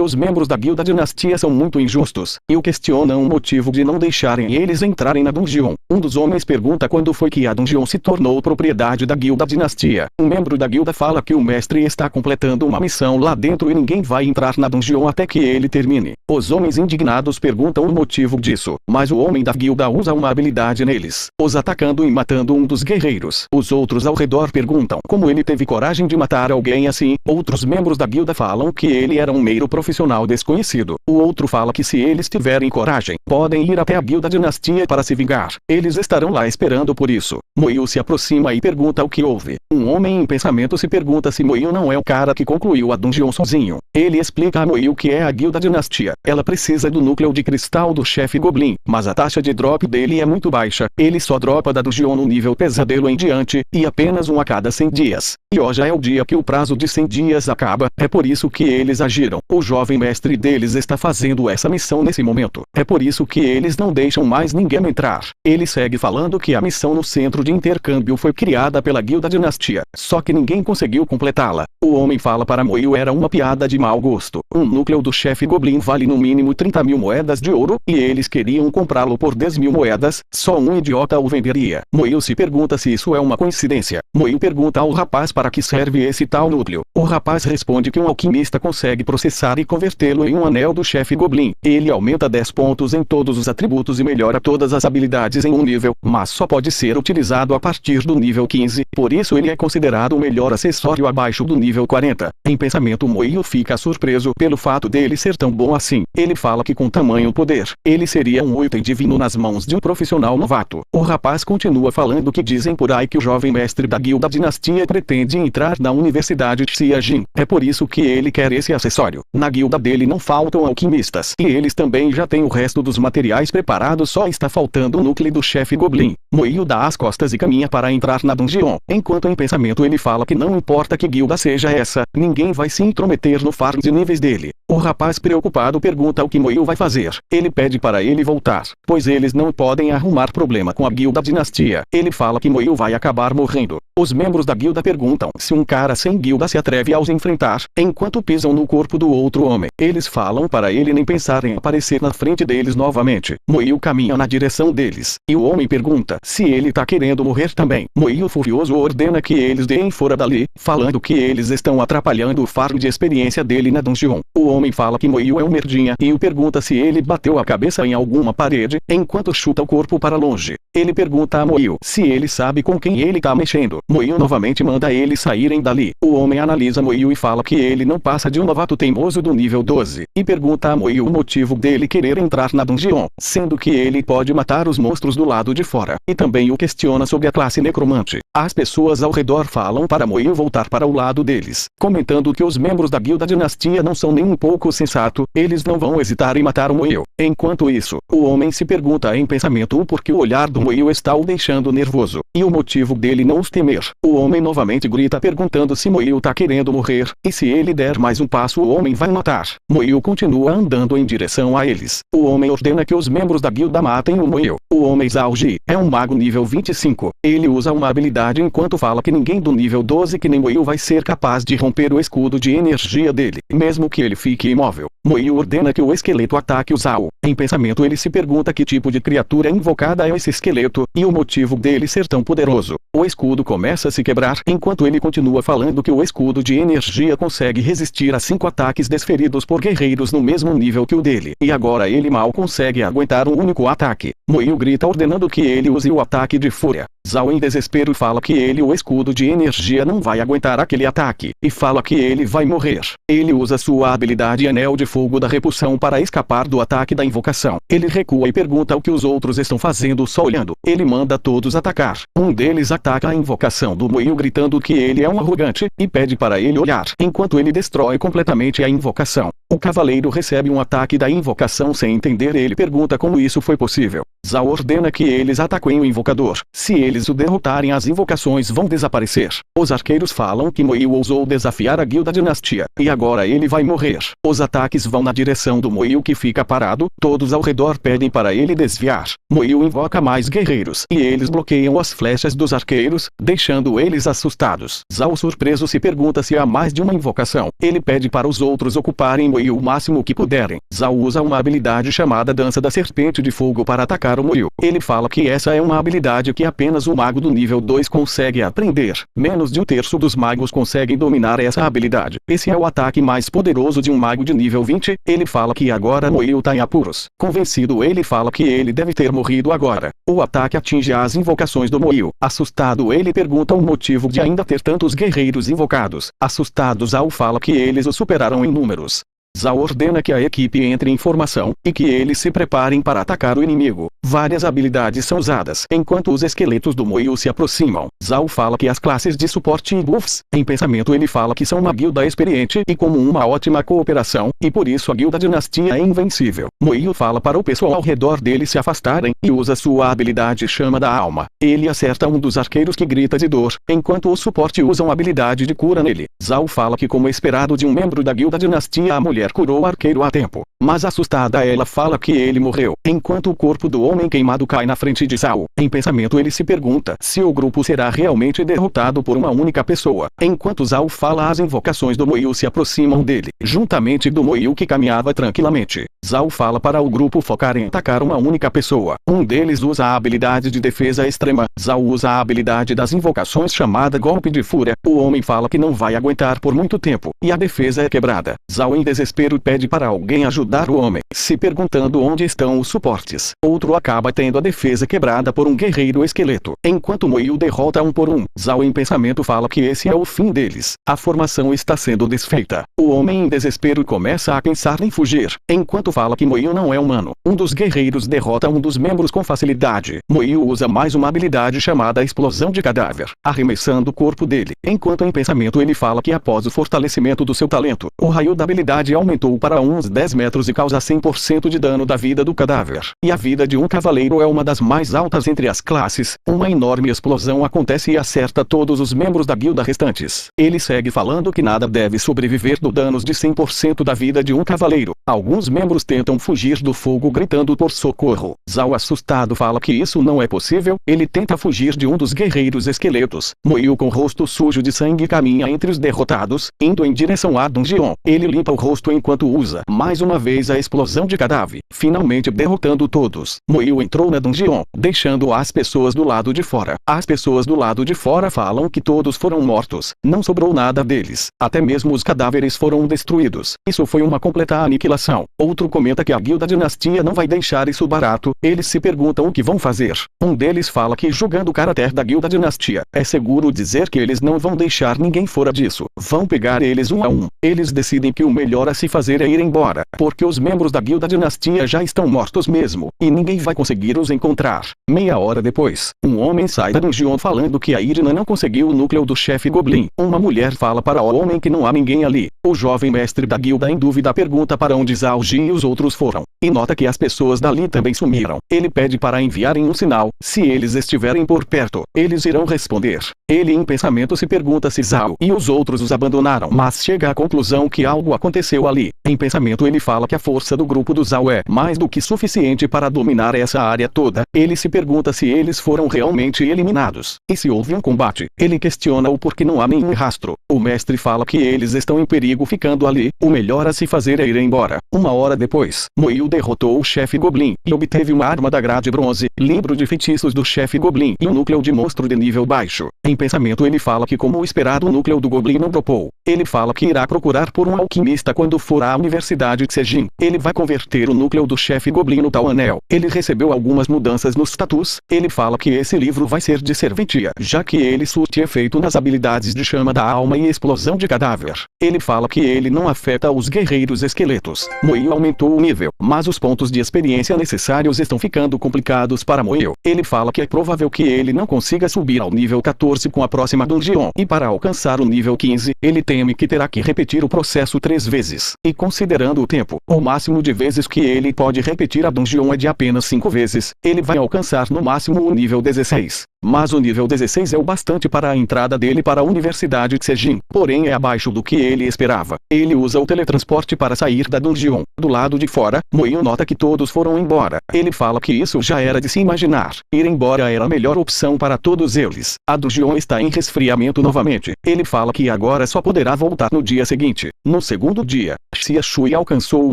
[SPEAKER 1] os membros da guilda dinastia são muito injustos, e o questionam o motivo de não deixarem eles entrarem na dungeon. Um dos homens pergunta quando foi que a dungeon se tornou propriedade da guilda dinastia. Um membro da guilda fala que o mestre está completando uma missão lá dentro e ninguém vai entrar na dungeon até que ele termine. Os homens indignados perguntam o motivo disso, mas o homem da guilda usa uma habilidade neles, os atacando e matando um dos guerreiros. Os outros ao redor perguntam como ele teve coragem de matar alguém assim. Outros membros da guilda falam que ele era um mero profissional desconhecido. O outro fala que se eles tiverem coragem, podem ir até a guilda dinastia para se vingar. Eles estarão lá esperando por isso. Moio se aproxima e pergunta o que houve. Um homem em pensamento se pergunta se Moio não é o cara que concluiu a dungeon sozinho. Ele explica a Moio que é a guilda dinastia. Ela precisa do núcleo de cristal do chefe Goblin, mas a taxa de drop dele é muito baixa. Ele só dropa da dungeon no nível pesadelo em diante, e apenas um a cada 100 dias. E hoje é o dia que o prazo de 100 dias acaba. É por isso que eles agiram. O jovem mestre deles está fazendo essa missão nesse momento. É por isso que eles não deixam mais ninguém entrar. Ele segue falando que a missão no centro de intercâmbio foi criada pela guilda dinastia, só que ninguém conseguiu completá-la. O homem fala para Moio era uma piada de mau gosto. Um núcleo do chefe Goblin vale no mínimo 30.000 moedas de ouro, e eles queriam comprá-lo por 10.000 moedas. Só um idiota o venderia. Moio se pergunta se isso é uma coincidência. Moio pergunta ao rapaz para que serve esse tal núcleo. O rapaz responde que um alquimista consegue processar e convertê-lo em um anel do chefe Goblin. Ele aumenta 10 pontos em todos os atributos e melhora todas as habilidades em um nível, mas só pode ser utilizado a partir do nível 15, por isso ele é considerado o melhor acessório abaixo do nível 40. Em pensamento, Moio fica surpreso pelo fato dele ser tão bom assim. Ele fala que com tamanho poder, ele seria um item divino nas mãos de um profissional novato. O rapaz continua falando que dizem por aí que o jovem mestre da guilda dinastia pretende entrar na universidade Xiajin. É por isso que ele quer esse acessório. Na guilda dele não faltam alquimistas, e eles também já têm o resto dos materiais preparados, só está faltando o núcleo do chefe Goblin. Moio dá as costas e caminha para entrar na dungeon. Enquanto em pensamento ele fala que não importa que guilda seja essa, ninguém vai se intrometer no farm de níveis dele. O rapaz preocupado pergunta o que Moio vai fazer. Ele pede para ele voltar, pois eles não podem arrumar problema com a guilda dinastia. Ele fala que Moio vai acabar morrendo. Os membros da guilda perguntam se um cara sem guilda se atreve a os enfrentar, enquanto pisam no corpo do outro homem. Eles falam para ele nem pensar em aparecer na frente deles novamente. Moio caminha na direção deles, e o homem pergunta se ele tá querendo morrer também. Moio furioso ordena que eles deem fora dali, falando que eles estão atrapalhando o farm de experiência dele na dungeon. O homem fala que Moio é um merdinha e o pergunta se ele bateu a cabeça em alguma parede, enquanto chuta o corpo para longe. Ele pergunta a Moio se ele sabe com quem ele tá mexendo. Moio novamente manda eles saírem dali. O homem analisa Moio e fala que ele não passa de um novato teimoso do nível 12, e pergunta a Moio o motivo dele querer entrar na dungeon, sendo que ele pode matar os monstros do lado de fora, e também o questiona sobre a classe necromante. As pessoas pessoas ao redor falam para Moio voltar para o lado deles, comentando que os membros da guilda dinastia não são nem um pouco sensato, eles não vão hesitar em matar o Moio. Enquanto isso, o homem se pergunta em pensamento o porquê o olhar do Moio está o deixando nervoso, e o motivo dele não os temer. O homem novamente grita perguntando se Moio tá querendo morrer, e se ele der mais um passo o homem vai matar. Moio continua andando em direção a eles. O homem ordena que os membros da guilda matem o Moio. O homem Zauji é um mago nível 25. Ele usa uma habilidade enquanto fala que ninguém do nível 12 que nem Moio vai ser capaz de romper o escudo de energia dele, mesmo que ele fique imóvel. Moio ordena que o esqueleto ataque o Zao. Em pensamento ele se pergunta que tipo de criatura invocada é esse esqueleto, e o motivo dele ser tão poderoso. O escudo começa a se quebrar enquanto ele continua falando que o escudo de energia consegue resistir a 5 ataques desferidos por guerreiros no mesmo nível que o dele, e agora ele mal consegue aguentar um único ataque. Moio grita ordenando que ele use o ataque de fúria. Zao em desespero fala que o escudo de energia não vai aguentar aquele ataque, e fala que ele vai morrer. Ele usa sua habilidade Anel de Fogo da Repulsão para escapar do ataque da invocação. Ele recua e pergunta o que os outros estão fazendo só olhando. Ele manda todos atacar. Um deles ataca a invocação do Moio gritando que ele é um arrogante, e pede para ele olhar, enquanto ele destrói completamente a invocação. O cavaleiro recebe um ataque da invocação sem entender. Ele pergunta como isso foi possível. Zao ordena que eles ataquem o invocador. Se eles o derrotarem as invocações vão desaparecer. Os arqueiros falam que Moio ousou desafiar a guilda dinastia, e agora ele vai morrer. Os ataques vão na direção do Moio que fica parado, todos ao redor pedem para ele desviar. Moio invoca mais guerreiros, e eles bloqueiam as flechas dos arqueiros, deixando eles assustados. Zao surpreso se pergunta se há mais de uma invocação. Ele pede para os outros ocuparem Moio o máximo que puderem. Zao usa uma habilidade chamada Dança da Serpente de Fogo para atacar o Moio. Ele fala que essa é uma habilidade que apenas o mago do nível 2 consegue aprender. Menos de um terço dos magos conseguem dominar essa habilidade. Esse é o ataque mais poderoso de um mago de nível 20. Ele fala que agora Moio tá em apuros. Convencido ele fala que ele deve ter morrido agora. O ataque atinge as invocações do Moio. Assustado ele pergunta o motivo de ainda ter tantos guerreiros invocados. Assustado Zao fala que eles o superaram em números. Zao ordena que a equipe entre em formação, e que eles se preparem para atacar o inimigo. Várias habilidades são usadas enquanto os esqueletos do Moio se aproximam. Zao fala que as classes de suporte e buffs, em pensamento ele fala que são uma guilda experiente e como uma ótima cooperação, e por isso a guilda dinastia é invencível. Moio fala para o pessoal ao redor dele se afastarem, e usa sua habilidade Chama da Alma. Ele acerta um dos arqueiros que grita de dor, enquanto o suporte usam habilidade de cura nele. Zao fala que como esperado de um membro da guilda dinastia a mulher curou o arqueiro a tempo, mas assustada ela fala que ele morreu, enquanto o corpo do homem queimado cai na frente de Zao. Em pensamento ele se pergunta se o grupo será realmente derrotado por uma única pessoa. Enquanto Zao fala as invocações do Moio se aproximam dele, juntamente do Moio que caminhava tranquilamente. Zao fala para o grupo focar em atacar uma única pessoa. Um deles usa a habilidade de defesa extrema. Zao usa a habilidade das invocações chamada Golpe de Fúria. O homem fala que não vai aguentar por muito tempo, e a defesa é quebrada. Zao em desespero pede para alguém ajudar o homem, se perguntando onde estão os suportes. Outro acaba tendo a defesa quebrada por um guerreiro esqueleto, enquanto Moio derrota um por um. Zao em pensamento fala que esse é o fim deles. A formação está sendo desfeita. O homem em desespero começa a pensar em fugir, enquanto fala que Moio não é humano. Um dos guerreiros derrota um dos membros com facilidade. Moio usa mais uma habilidade chamada Explosão de Cadáver, arremessando o corpo dele, enquanto em pensamento ele fala que após o fortalecimento do seu talento, o raio da habilidade aumentou para uns 10 metros e causa 100% de dano da vida do cadáver. E a vida de um cavaleiro é uma das mais altas entre as classes. Uma enorme explosão acontece e acerta todos os membros da guilda restantes. Ele segue falando que nada deve sobreviver do danos de 100% da vida de um cavaleiro. Alguns membros tentam fugir do fogo gritando por socorro. Zao assustado fala que isso não é possível. Ele tenta fugir de um dos guerreiros esqueletos. Moio com o rosto sujo de sangue caminha entre os derrotados, indo em direção à dungeon. Ele limpa o rosto enquanto usa mais uma vez a explosão de cadáver, finalmente derrotando todos. Moio entrou na dungeon, deixando as pessoas do lado de fora. As pessoas do lado de fora falam que todos foram mortos. Não sobrou nada deles. Até mesmo os cadáveres foram destruídos. Isso foi uma completa aniquilação. Outro comenta que a guilda dinastia não vai deixar isso barato. Eles se perguntam o que vão fazer. Um deles fala que jogando o caráter da guilda dinastia, é seguro dizer que eles não vão deixar ninguém fora disso. Vão pegar eles um a um. Eles decidem que o melhor a se fazer é ir embora, porque os membros da guilda dinastia dia já estão mortos mesmo, e ninguém vai conseguir os encontrar. Meia hora depois, um homem sai da dungeon falando que a Irina não conseguiu o núcleo do chefe Goblin. Uma mulher fala para o homem que não há ninguém ali. O jovem mestre da guilda em dúvida pergunta para onde Zalji e os outros foram, e nota que as pessoas dali também sumiram. Ele pede para enviarem um sinal. Se eles estiverem por perto, eles irão responder. Ele em pensamento se pergunta se Zhao e os outros os abandonaram, mas chega à conclusão que algo aconteceu ali. Em pensamento ele fala que a força do grupo do Zhao é mais do que suficiente para dominar essa área toda. Ele se pergunta se eles foram realmente eliminados, e se houve um combate. Ele questiona o porquê não há nenhum rastro. O mestre fala que eles estão em perigo ficando ali. O melhor a se fazer é ir embora. Uma hora depois, Moil derrotou o chefe Goblin e obteve uma arma da grade bronze, livro de feitiços do chefe Goblin e um núcleo de monstro de nível baixo. Em pensamento ele fala que como o esperado o núcleo do Goblin não dropou. Ele fala que irá procurar por um alquimista quando for à Universidade de Sejin. Ele vai converter o núcleo do chefe Goblin no tal anel. Ele recebeu algumas mudanças nos status. Ele fala que esse livro vai ser de serventia, já que ele surte efeito nas habilidades de chama da alma e explosão de cadáver. Ele fala que ele não afeta os guerreiros esqueletos. Moil aumentou o nível, mas os pontos de experiência necessários estão ficando complicados para Moil. Ele fala que é provável que ele não consiga subir ao nível 14 com a próxima dungeon, e para alcançar o nível 15, ele teme que terá que repetir o processo 3 vezes. E considerando o tempo, o máximo de vezes que ele pode repetir a dungeon é de apenas 5 vezes, ele vai alcançar no máximo o nível 16. Mas o nível 16 é o bastante para a entrada dele para a Universidade de Sejin, porém é abaixo do que ele esperava. Ele usa o teletransporte para sair da dungeon. Do lado de fora, Moil nota que todos foram embora. Ele fala que isso já era de se imaginar. Ir embora era a melhor opção para todos eles. A dungeon está em resfriamento novamente. Ele fala que agora só poderá voltar no dia seguinte. No segundo dia, Xia Shui alcançou o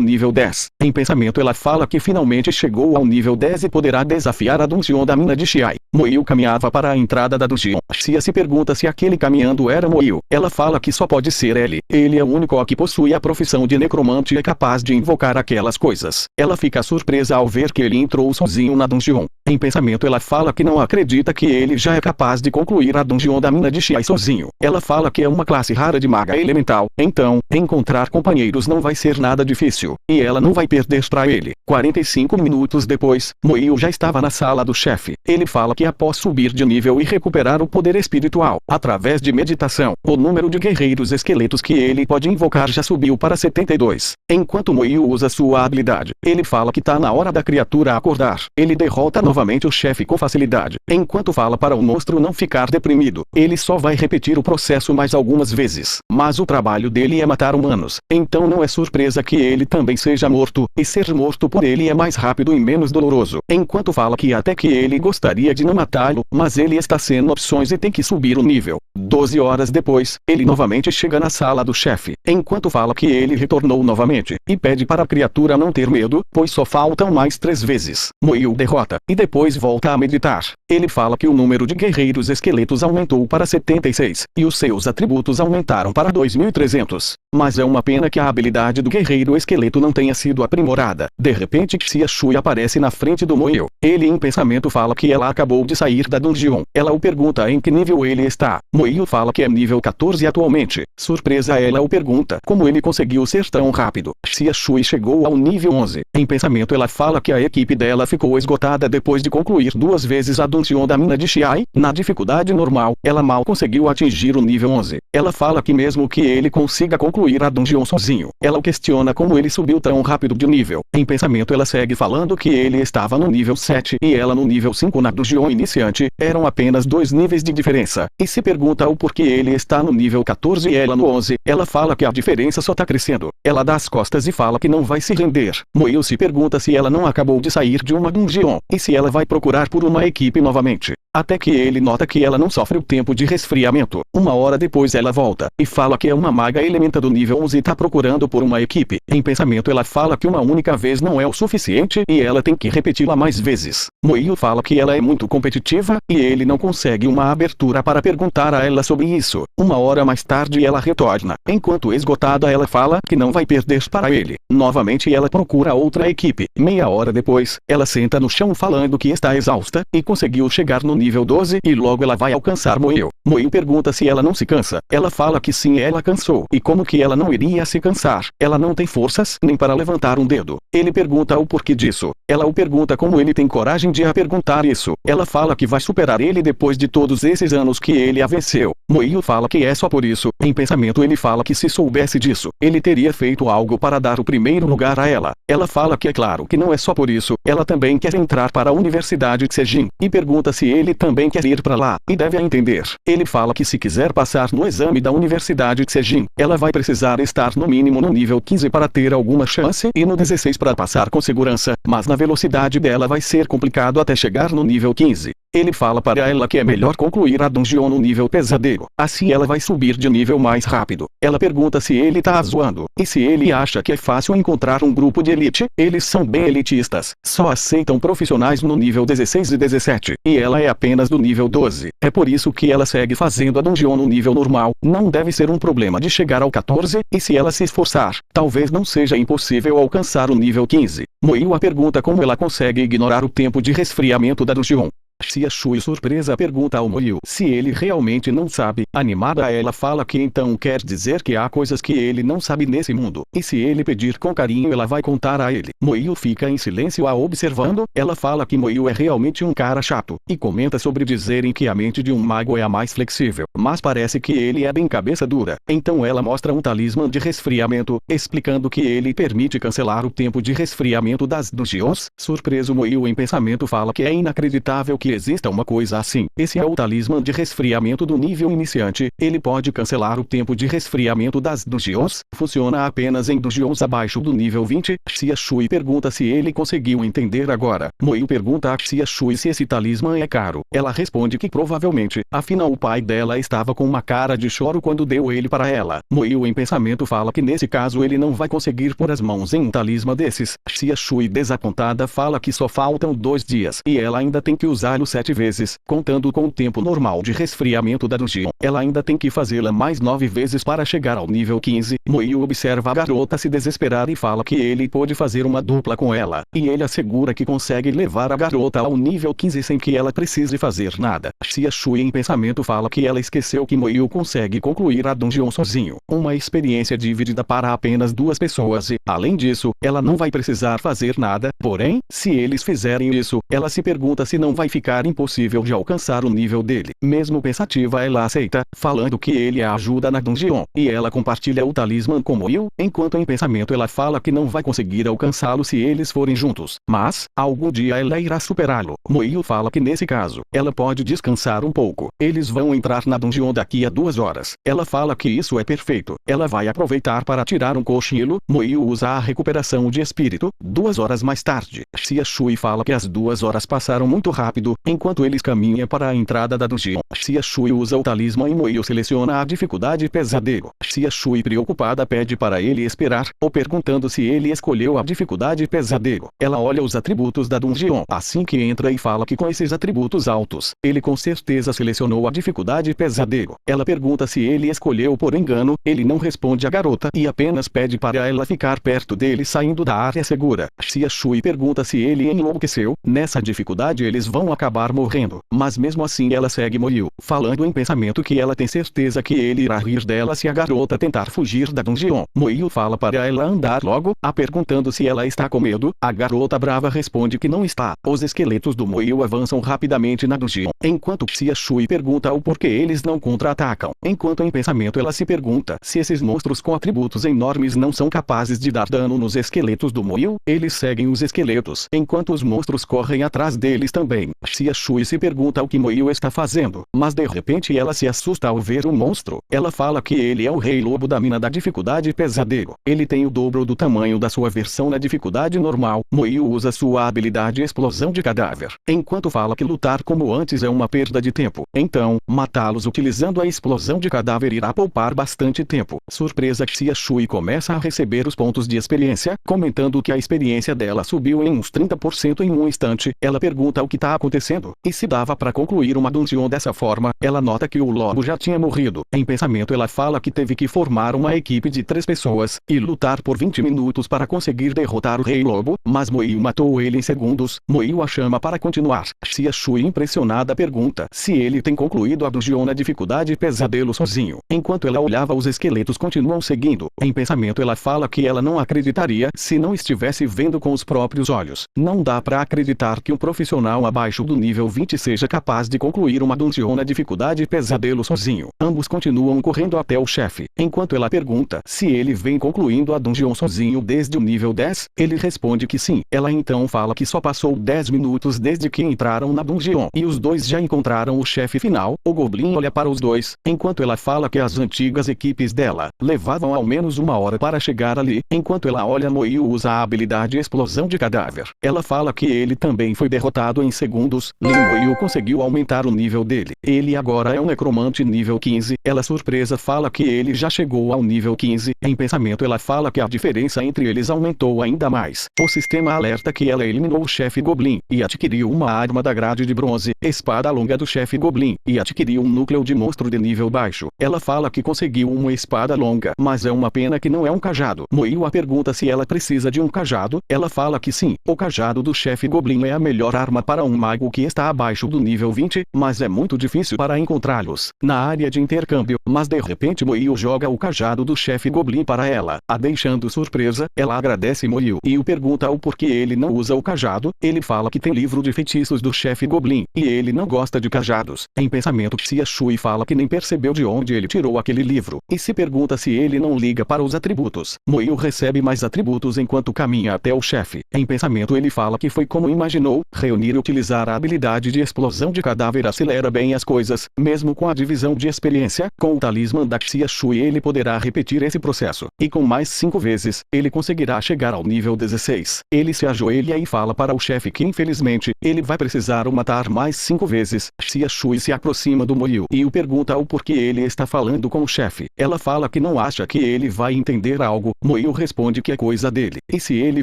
[SPEAKER 1] nível 10. Em pensamento ela fala que finalmente chegou ao nível 10 e poderá desafiar a dungeon da mina de Xiai. Moil caminhava para a entrada da dungeon. Xia se pergunta se aquele caminhando era Moil. Ela fala que só pode ser ele. Ele é o único que possui a profissão de necromante e é capaz de invocar aquelas coisas. Ela fica surpresa ao ver que ele entrou sozinho na dungeon. Em pensamento ela fala que não acredita que ele já é capaz de concluir a dungeon da mina de Xiai sozinho. Ela fala que é uma classe rara de maga elemental, então, encontrar companheiros não vai ser nada difícil, e ela não vai perder pra ele. 45 minutos depois, Moil já estava na sala do chefe. Ele fala que após subir de nível e recuperar o poder espiritual, através de meditação, o número de guerreiros esqueletos que ele pode invocar já subiu para 72. Enquanto Moil usa sua habilidade, ele fala que tá na hora da criatura acordar. Ele derrota novamente o chefe com facilidade. Enquanto fala para o monstro não ficar deprimido, ele só vai repetir o processo mais algumas vezes. Mas o trabalho dele é matar humanos, então não é surpresa que ele também seja morto, e ser morto por ele é mais rápido e menos doloroso. Enquanto fala que até que ele gostaria de não matá-lo, mas ele está sem opções e tem que subir o nível. 12 horas depois, ele novamente chega na sala do chefe. Enquanto fala que ele retornou novamente, e pede para a criatura não ter medo, pois só faltam mais 3 vezes. Moil derrota, e depois volta a meditar. Ele fala que o número de guerreiros esqueletos aumentou para 76, e os seus atributos aumentaram para 2300. Mas é uma pena que a habilidade do guerreiro esqueleto não tenha sido aprimorada. De repente Xia Shui aparece na frente do Moil. Ele em pensamento fala que ela acabou de sair da dungeon. Ela o pergunta em que nível ele está. Moil fala que é nível 14 atualmente. Surpresa, ela o pergunta como ele conseguiu ser tão rápido. Xia Shui chegou ao nível 11. Em pensamento ela fala que a equipe dela ficou esgotada depois de concluir 2 vezes a dungeon da mina de Xiai. Na dificuldade normal, ela mal conseguiu atingir o nível 11. Ela fala que mesmo que ele consiga concluir a dungeon sozinho, ela o questiona como ele subiu tão rápido de nível. Em pensamento ela segue falando que ele estava no nível 7 e ela no nível 5 na dungeon iniciante. Eram apenas 2 níveis de diferença. E se pergunta o porquê ele está no nível 14 e ela no 11. Ela fala que a diferença só tá crescendo. Ela dá as costas e fala que não vai se render. Moil se pergunta se ela não acabou de sair de uma dungeon, e se ela vai procurar por uma equipe novamente. Até que ele nota que ela não sofre o tempo de resfriamento. Uma hora depois ela volta, e fala que é uma maga elementa do nível 11 e tá procurando por uma equipe. Em pensamento ela fala que uma única vez não é o suficiente, e ela tem que repeti-la mais vezes. Moil fala que ela é muito competitiva, e ele não consegue uma abertura para perguntar a ela sobre isso. Uma hora mais tarde ela retorna. Enquanto esgotada ela fala que não vai perder para ele. Novamente ela procura outra equipe. Meia hora depois, ela senta no chão falando que está exausta, e conseguiu chegar no nível 12 e logo ela vai alcançar Moio. Moio pergunta se ela não se cansa. Ela fala que sim, ela cansou. E como que ela não iria se cansar? Ela não tem forças nem para levantar um dedo. Ele pergunta o porquê disso. Ela o pergunta como ele tem coragem de a perguntar isso. Ela fala que vai superar ele depois de todos esses anos que ele a venceu. Moio fala que é só por isso. Em pensamento ele fala que se soubesse disso, ele teria feito algo para dar o primeiro lugar a ela. Ela fala que é claro que não é só por isso. Ela também quer entrar para a Universidade de Sejin. E pergunta se ele também quer ir para lá. E deve a entender. Ele fala que se quiser passar no exame da Universidade de Sejin, ela vai precisar estar no mínimo no nível 15 para ter alguma chance e no 16 para passar com segurança, mas na velocidade dela vai ser complicado até chegar no nível 15. Ele fala para ela que é melhor concluir a dungeon no nível pesadelo. Assim ela vai subir de nível mais rápido. Ela pergunta se ele tá zoando. E se ele acha que é fácil encontrar um grupo de elite. Eles são bem elitistas. Só aceitam profissionais no nível 16 e 17. E ela é apenas do nível 12. É por isso que ela segue fazendo a dungeon no nível normal. Não deve ser um problema de chegar ao 14. E se ela se esforçar, talvez não seja impossível alcançar o nível 15. Moio a pergunta como ela consegue ignorar o tempo de resfriamento da dungeon. Xia Shui surpresa pergunta ao Moio se ele realmente não sabe. Animada ela fala que então quer dizer que há coisas que ele não sabe nesse mundo. E se ele pedir com carinho ela vai contar a ele. Moio fica em silêncio a observando. Ela fala que Moio é realmente um cara chato. E comenta sobre dizerem que a mente de um mago é a mais flexível. Mas parece que ele é bem cabeça dura. Então ela mostra um talismã de resfriamento, explicando que ele permite cancelar o tempo de resfriamento das dungeons. Surpreso Moio em pensamento fala que é inacreditável que exista uma coisa assim. Esse é o talismã de resfriamento do nível iniciante. Ele pode cancelar o tempo de resfriamento das dungeons. Funciona apenas em dungeons abaixo do nível 20. Xia Shui pergunta se ele conseguiu entender agora. Moio pergunta a Xia Shui se esse talismã é caro. Ela responde que provavelmente, afinal o pai dela estava com uma cara de choro quando deu ele para ela. Moio em pensamento fala que nesse caso ele não vai conseguir pôr as mãos em um talismã desses. Xia Shui desapontada fala que só faltam 2 dias e ela ainda tem que usá-lo 7 vezes, contando com o tempo normal de resfriamento da dungeon. Ela ainda tem que fazê-la mais 9 vezes para chegar ao nível 15. Moio observa a garota se desesperar e fala que ele pode fazer uma dupla com ela. E ele assegura que consegue levar a garota ao nível 15 sem que ela precise fazer nada. Xia Shui em pensamento fala que ela esqueceu que Moio consegue concluir a dungeon sozinho. Uma experiência dividida para apenas 2 pessoas e, além disso, ela não vai precisar fazer nada. Porém, se eles fizerem isso, ela se pergunta se não vai ficar impossível de alcançar o nível dele. Mesmo pensativa ela aceita, falando que ele a ajuda na dungeon. E ela compartilha o talismã com Moio, enquanto em pensamento ela fala que não vai conseguir alcançá-lo se eles forem juntos. Mas, algum dia ela irá superá-lo. Moio fala que nesse caso, ela pode descansar um pouco. Eles vão entrar na dungeon daqui a 2 horas. Ela fala que isso é perfeito. Ela vai aproveitar para tirar um cochilo. Moio usa a recuperação de espírito. 2 horas mais tarde, Xia Shui fala que as 2 horas passaram muito rápido. Enquanto eles caminham para a entrada da dungeon, Xia Shui usa o talismã e Moio seleciona a dificuldade pesadelo. Xia Shui preocupada pede para ele esperar, ou perguntando se ele escolheu a dificuldade pesadelo. Ela olha os atributos da dungeon assim que entra e fala que com esses atributos altos, ele com certeza selecionou a dificuldade pesadelo. Ela pergunta se ele escolheu por engano, ele não responde à garota e apenas pede para ela ficar perto dele saindo da área segura. Xia Shui pergunta se ele enlouqueceu. Nessa dificuldade eles vão acabar morrendo, mas mesmo assim ela segue Moio, falando em pensamento que ela tem certeza que ele irá rir dela se a garota tentar fugir da dungeon. Moio fala para ela andar logo, a perguntando se ela está com medo. A garota brava responde que não está. Os esqueletos do Moio avançam rapidamente na dungeon, enquanto Xia Shui pergunta o porquê eles não contra-atacam. Enquanto em pensamento ela se pergunta se esses monstros com atributos enormes não são capazes de dar dano nos esqueletos do Moio. Eles seguem os esqueletos, enquanto os monstros correm atrás deles também. Xia Shui se pergunta o que Moio está fazendo, mas de repente ela se assusta ao ver o monstro. Ela fala que ele é o rei lobo da mina da dificuldade pesadelo. Ele tem o dobro do tamanho da sua versão na dificuldade normal. Moio usa sua habilidade explosão de cadáver, enquanto fala que lutar como antes é uma perda de tempo. Então, matá-los utilizando a explosão de cadáver irá poupar bastante tempo. Surpresa, Xia Shui começa a receber os pontos de experiência, comentando que a experiência dela subiu em uns 30% em um instante. Ela pergunta o que está acontecendo acontecendo, e se dava para concluir uma dungeon dessa forma. Ela nota que o lobo já tinha morrido. Em pensamento ela fala que teve que formar uma equipe de 3 pessoas, e lutar por 20 minutos para conseguir derrotar o Rei Lobo, mas Moio matou ele em segundos. Moio a chama para continuar. Xia Shui impressionada pergunta se ele tem concluído a dungeon na dificuldade pesadelo sozinho. Enquanto ela olhava, os esqueletos continuam seguindo. Em pensamento ela fala que ela não acreditaria se não estivesse vendo com os próprios olhos. Não dá para acreditar que um profissional abaixo do nível 20 seja capaz de concluir uma dungeon na dificuldade pesadelo sozinho. Ambos continuam correndo até o chefe. Enquanto ela pergunta se ele vem concluindo a dungeon sozinho desde o nível 10, ele responde que sim. Ela então fala que só passou 10 minutos desde que entraram na dungeon e os dois já encontraram o chefe final. O Goblin olha para os dois, enquanto ela fala que as antigas equipes dela levavam ao menos 1 hora para chegar ali. Enquanto ela olha, Moio usa a habilidade explosão de cadáver. Ela fala que ele também foi derrotado em segundos. Lin Moio conseguiu aumentar o nível dele. Ele agora é um necromante nível 15. Ela surpresa fala que ele já chegou ao nível 15. Em pensamento ela fala que a diferença entre eles aumentou ainda mais. O sistema alerta que ela eliminou o chefe Goblin e adquiriu uma arma da grade de bronze, espada longa do chefe Goblin, e adquiriu um núcleo de monstro de nível baixo. Ela fala que conseguiu uma espada longa, mas é uma pena que não é um cajado. Moio a pergunta se ela precisa de um cajado. Ela fala que sim. O cajado do chefe Goblin é a melhor arma para um mago que está abaixo do nível 20, mas é muito difícil para encontrá-los na área de intercâmbio. Mas de repente Moio joga o cajado do chefe Goblin para ela, a deixando surpresa. Ela agradece Moio e o pergunta o porquê ele não usa o cajado. Ele fala que tem livro de feitiços do chefe Goblin e ele não gosta de cajados. Em pensamento Xia Shui fala que nem percebeu de onde ele tirou aquele livro e se pergunta se ele não liga para os atributos. Moio recebe mais atributos enquanto caminha até o chefe. Em pensamento ele fala que foi como imaginou. Reunir e utilizar a habilidade de explosão de cadáver acelera bem as coisas, mesmo com a divisão de experiência. Com o talismã da Xia Shui ele poderá repetir esse processo, e com mais 5 vezes, ele conseguirá chegar ao nível 16. Ele se ajoelha e fala para o chefe que infelizmente, ele vai precisar o matar mais 5 vezes. Xia Shui se aproxima do Moio e o pergunta o porquê ele está falando com o chefe. Ela fala que não acha que ele vai entender algo. Moio responde que é coisa dele, e se ele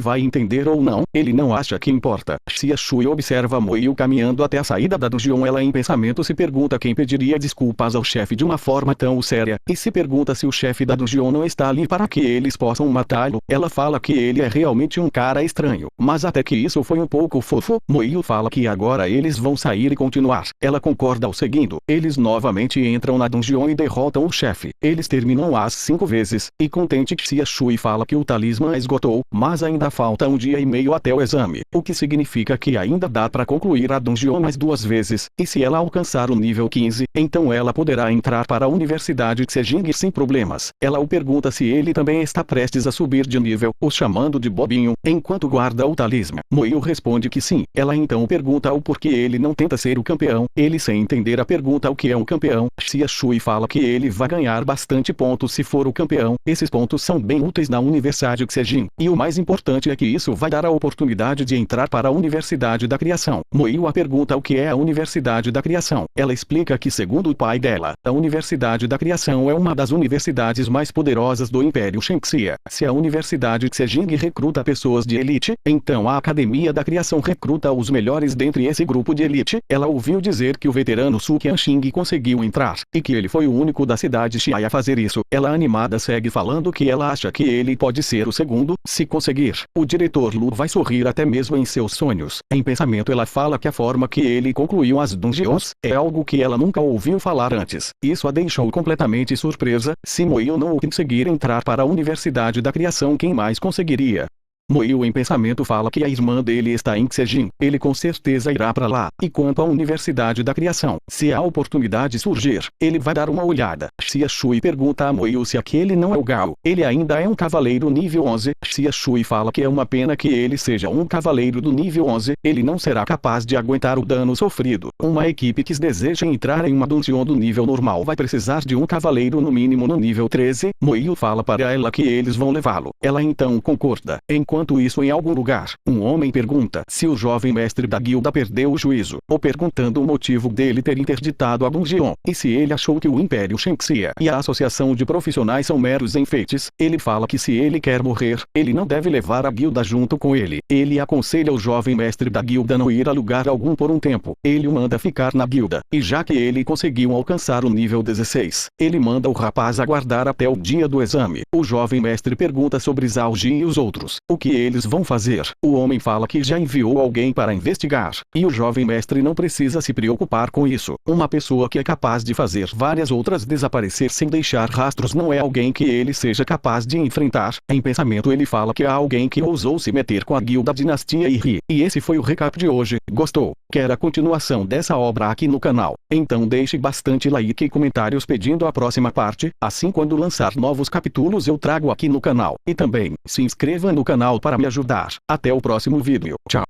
[SPEAKER 1] vai entender ou não, ele não acha que importa. Xia Shui observa Moio caminhando até a saída da dungeon. Ela em pensamento se pergunta quem pediria desculpas ao chefe de uma forma tão séria, e se pergunta se o chefe da dungeon não está ali para que eles possam matá-lo. Ela fala que ele é realmente um cara estranho, mas até que isso foi um pouco fofo. Moio fala que agora eles vão sair e continuar. Ela concorda ao seguindo. Eles novamente entram na dungeon e derrotam o chefe. Eles terminam as 5 vezes, e contente Xia Shui fala que o talismã esgotou, mas ainda falta 1 dia e meio até o exame, o que significa que ainda dá para concluir a dungeon mais 2 vezes, e se ela alcançar o nível 15, então ela poderá entrar para a Universidade Xejing sem problemas. Ela o pergunta se ele também está prestes a subir de nível, o chamando de bobinho, enquanto guarda o talismã. Moio responde que sim. Ela então pergunta o porquê ele não tenta ser o campeão. Ele sem entender a pergunta o que é um campeão. Xia Shui fala que ele vai ganhar bastante pontos se for o campeão. Esses pontos são bem úteis na Universidade Xejing, e o mais importante é que isso vai dar a oportunidade de entrar para a Universidade da Criação. Moio a pergunta o que é a Universidade da Criação. Ela explica que segundo o pai dela, a Universidade da Criação é uma das universidades mais poderosas do Império Shenxia. Se a Universidade Xejing recruta pessoas de elite, então a Academia da Criação recruta os melhores dentre esse grupo de elite. Ela ouviu dizer que o veterano Su Qianxing conseguiu entrar, e que ele foi o único da cidade Xia a fazer isso. Ela animada segue falando que ela acha que ele pode ser o segundo, se conseguir. O diretor Lu vai sorrir até mesmo em seus sonhos. Em pensamento ela fala que a forma que ele concluiu as dungeons é algo que ela nunca ouviu falar antes. Isso a deixou completamente surpresa. Se Moio não conseguir entrar para a Universidade da Criação, quem mais conseguiria? Moio em pensamento fala que a irmã dele está em Xejing. Ele com certeza irá para lá. E quanto à Universidade da Criação, se a oportunidade surgir, ele vai dar uma olhada. Xia Shui pergunta a Moio se aquele não é o Gao. Ele ainda é um cavaleiro nível 11. Xia Shui fala que é uma pena que ele seja um cavaleiro do nível 11. Ele não será capaz de aguentar o dano sofrido. Uma equipe que deseja entrar em uma dungeon do nível normal vai precisar de um cavaleiro no mínimo no nível 13. Moio fala para ela que eles vão levá-lo. Ela então concorda. Enquanto enquanto isso em algum lugar, um homem pergunta se o jovem mestre da guilda perdeu o juízo, ou perguntando o motivo dele ter interditado a Bungeon, e se ele achou que o Império Shenxia e a Associação de Profissionais são meros enfeites. Ele fala que se ele quer morrer, ele não deve levar a guilda junto com ele. Ele aconselha o jovem mestre da guilda não ir a lugar algum por um tempo. Ele o manda ficar na guilda, e já que ele conseguiu alcançar o nível 16, ele manda o rapaz aguardar até o dia do exame. O jovem mestre pergunta sobre Zhao Ji e os outros, o que eles vão fazer. O homem fala que já enviou alguém para investigar, e o jovem mestre não precisa se preocupar com isso. Uma pessoa que é capaz de fazer várias outras desaparecer sem deixar rastros não é alguém que ele seja capaz de enfrentar. Em pensamento ele fala que há alguém que ousou se meter com a guilda Dinastia e ri. E esse foi o recap de hoje. Gostou? Quer a continuação dessa obra aqui no canal? Então deixe bastante like e comentários pedindo a próxima parte, assim quando lançar novos capítulos eu trago aqui no canal. E também, se inscreva no canal para me ajudar. Até o próximo vídeo. Tchau.